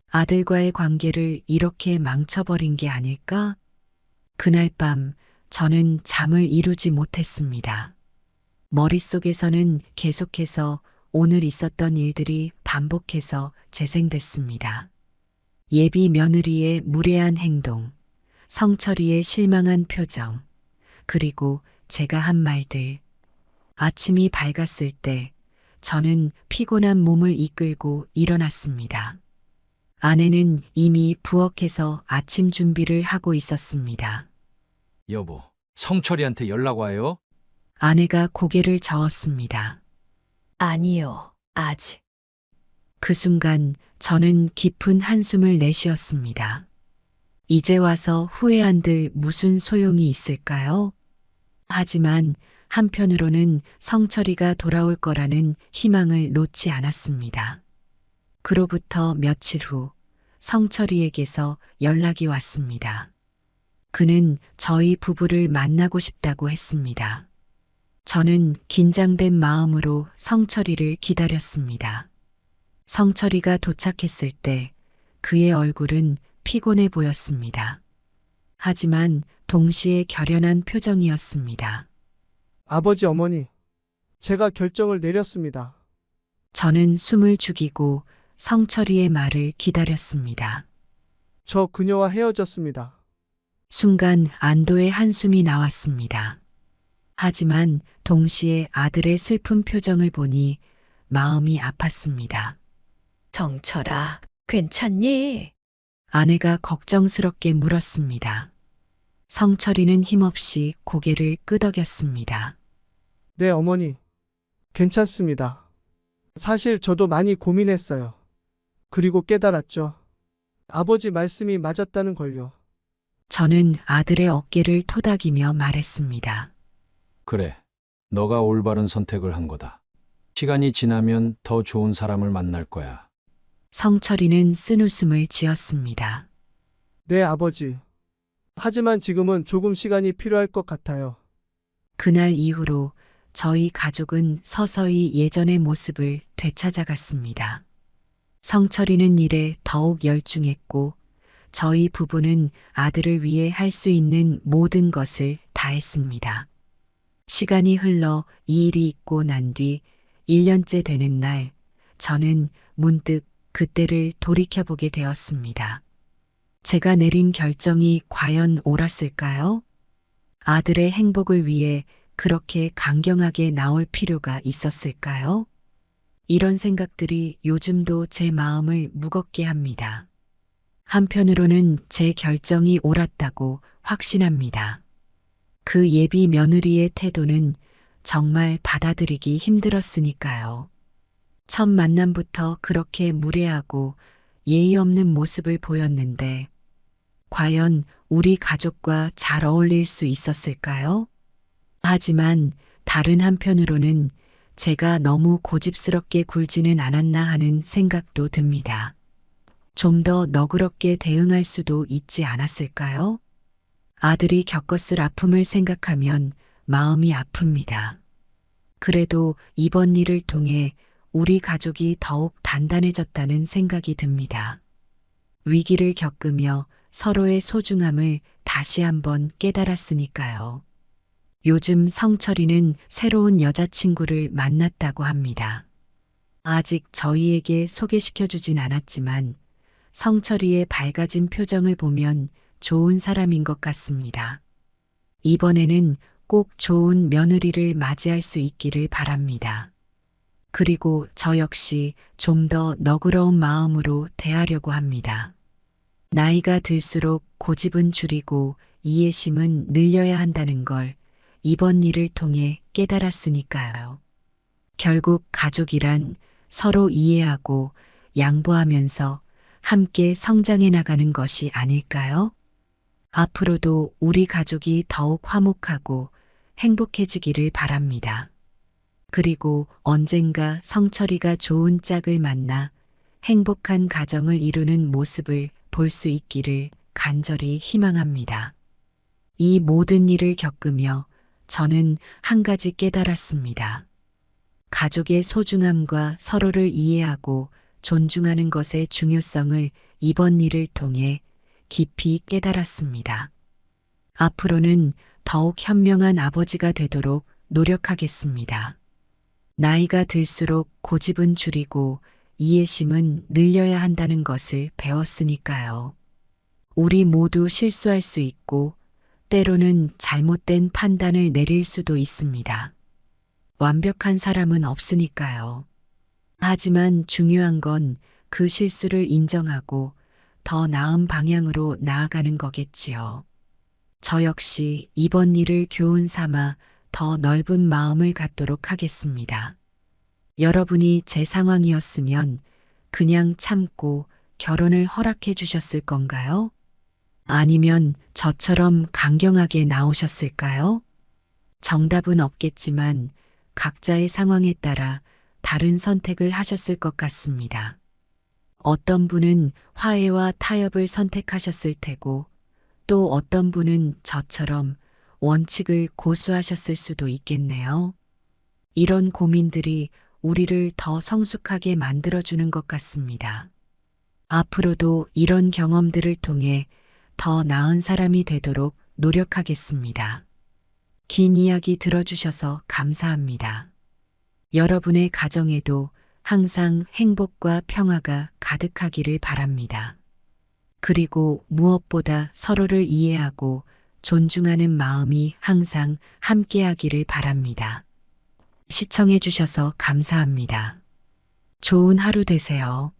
아들과의 관계를 이렇게 망쳐버린 게 아닐까? 그날 밤 저는 잠을 이루지 못했습니다. 머릿속에서는 계속해서 오늘 있었던 일들이 반복해서 재생됐습니다. 예비 며느리의 무례한 행동, 성철이의 실망한 표정, 그리고 제가 한 말들. 아침이 밝았을 때 저는 피곤한 몸을 이끌고 일어났습니다. 아내는 이미 부엌에서 아침 준비를 하고 있었습니다. 여보, 성철이한테 연락 와요? 아내가 고개를 저었습니다. 아니요, 아직. 그 순간 저는 깊은 한숨을 내쉬었습니다. 이제 와서 후회한들 무슨 소용이 있을까요? 하지만 한편으로는 성철이가 돌아올 거라는 희망을 놓지 않았습니다. 그로부터 며칠 후 성철이에게서 연락이 왔습니다. 그는 저희 부부를 만나고 싶다고 했습니다. 저는 긴장된 마음으로 성철이를 기다렸습니다. 성철이가 도착했을 때 그의 얼굴은 피곤해 보였습니다. 하지만 동시에 결연한 표정이었습니다. 아버지, 어머니, 제가 결정을 내렸습니다. 저는 숨을 죽이고 성철이의 말을 기다렸습니다. 저 그녀와 헤어졌습니다. 순간 안도의 한숨이 나왔습니다. 하지만 동시에 아들의 슬픈 표정을 보니 마음이 아팠습니다. 성철아, 괜찮니? 아내가 걱정스럽게 물었습니다. 성철이는 힘없이 고개를 끄덕였습니다. 네, 어머니. 괜찮습니다. 사실 저도 많이 고민했어요. 그리고 깨달았죠. 아버지 말씀이 맞았다는 걸요. 저는 아들의 어깨를 토닥이며 말했습니다. 그래, 너가 올바른 선택을 한 거다. 시간이 지나면 더 좋은 사람을 만날 거야. 성철이는 쓴웃음을 지었습니다. 네, 아버지. 하지만 지금은 조금 시간이 필요할 것 같아요. 그날 이후로 저희 가족은 서서히 예전의 모습을 되찾아갔습니다. 성철이는 일에 더욱 열중했고 저희 부부는 아들을 위해 할 수 있는 모든 것을 다했습니다. 시간이 흘러 이 일이 있고 난 뒤 1년째 되는 날, 저는 문득 그때를 돌이켜보게 되었습니다. 제가 내린 결정이 과연 옳았을까요? 아들의 행복을 위해 그렇게 강경하게 나올 필요가 있었을까요? 이런 생각들이 요즘도 제 마음을 무겁게 합니다. 한편으로는 제 결정이 옳았다고 확신합니다. 그 예비 며느리의 태도는 정말 받아들이기 힘들었으니까요. 첫 만남부터 그렇게 무례하고 예의 없는 모습을 보였는데 과연 우리 가족과 잘 어울릴 수 있었을까요? 하지만 다른 한편으로는 제가 너무 고집스럽게 굴지는 않았나 하는 생각도 듭니다. 좀 더 너그럽게 대응할 수도 있지 않았을까요? 아들이 겪었을 아픔을 생각하면 마음이 아픕니다. 그래도 이번 일을 통해 우리 가족이 더욱 단단해졌다는 생각이 듭니다. 위기를 겪으며 서로의 소중함을 다시 한번 깨달았으니까요. 요즘 성철이는 새로운 여자친구를 만났다고 합니다. 아직 저희에게 소개시켜주진 않았지만 성철이의 밝아진 표정을 보면 좋은 사람인 것 같습니다. 이번에는 꼭 좋은 며느리를 맞이할 수 있기를 바랍니다. 그리고 저 역시 좀 더 너그러운 마음으로 대하려고 합니다. 나이가 들수록 고집은 줄이고 이해심은 늘려야 한다는 걸 이번 일을 통해 깨달았으니까요. 결국 가족이란 서로 이해하고 양보하면서 함께 성장해 나가는 것이 아닐까요? 앞으로도 우리 가족이 더욱 화목하고 행복해지기를 바랍니다. 그리고 언젠가 성철이가 좋은 짝을 만나 행복한 가정을 이루는 모습을 볼 수 있기를 간절히 희망합니다. 이 모든 일을 겪으며 저는 한 가지 깨달았습니다. 가족의 소중함과 서로를 이해하고 존중하는 것의 중요성을 이번 일을 통해 깊이 깨달았습니다. 앞으로는 더욱 현명한 아버지가 되도록 노력하겠습니다. 나이가 들수록 고집은 줄이고 이해심은 늘려야 한다는 것을 배웠으니까요. 우리 모두 실수할 수 있고 때로는 잘못된 판단을 내릴 수도 있습니다. 완벽한 사람은 없으니까요. 하지만 중요한 건 그 실수를 인정하고 더 나은 방향으로 나아가는 거겠지요. 저 역시 이번 일을 교훈 삼아 더 넓은 마음을 갖도록 하겠습니다. 여러분이 제 상황이었으면 그냥 참고 결혼을 허락해 주셨을 건가요? 아니면 저처럼 강경하게 나오셨을까요? 정답은 없겠지만 각자의 상황에 따라 다른 선택을 하셨을 것 같습니다. 어떤 분은 화해와 타협을 선택하셨을 테고 또 어떤 분은 저처럼 원칙을 고수하셨을 수도 있겠네요. 이런 고민들이 우리를 더 성숙하게 만들어주는 것 같습니다. 앞으로도 이런 경험들을 통해 더 나은 사람이 되도록 노력하겠습니다. 긴 이야기 들어주셔서 감사합니다. 여러분의 가정에도 항상 행복과 평화가 가득하기를 바랍니다. 그리고 무엇보다 서로를 이해하고 존중하는 마음이 항상 함께하기를 바랍니다. 시청해 주셔서 감사합니다. 좋은 하루 되세요.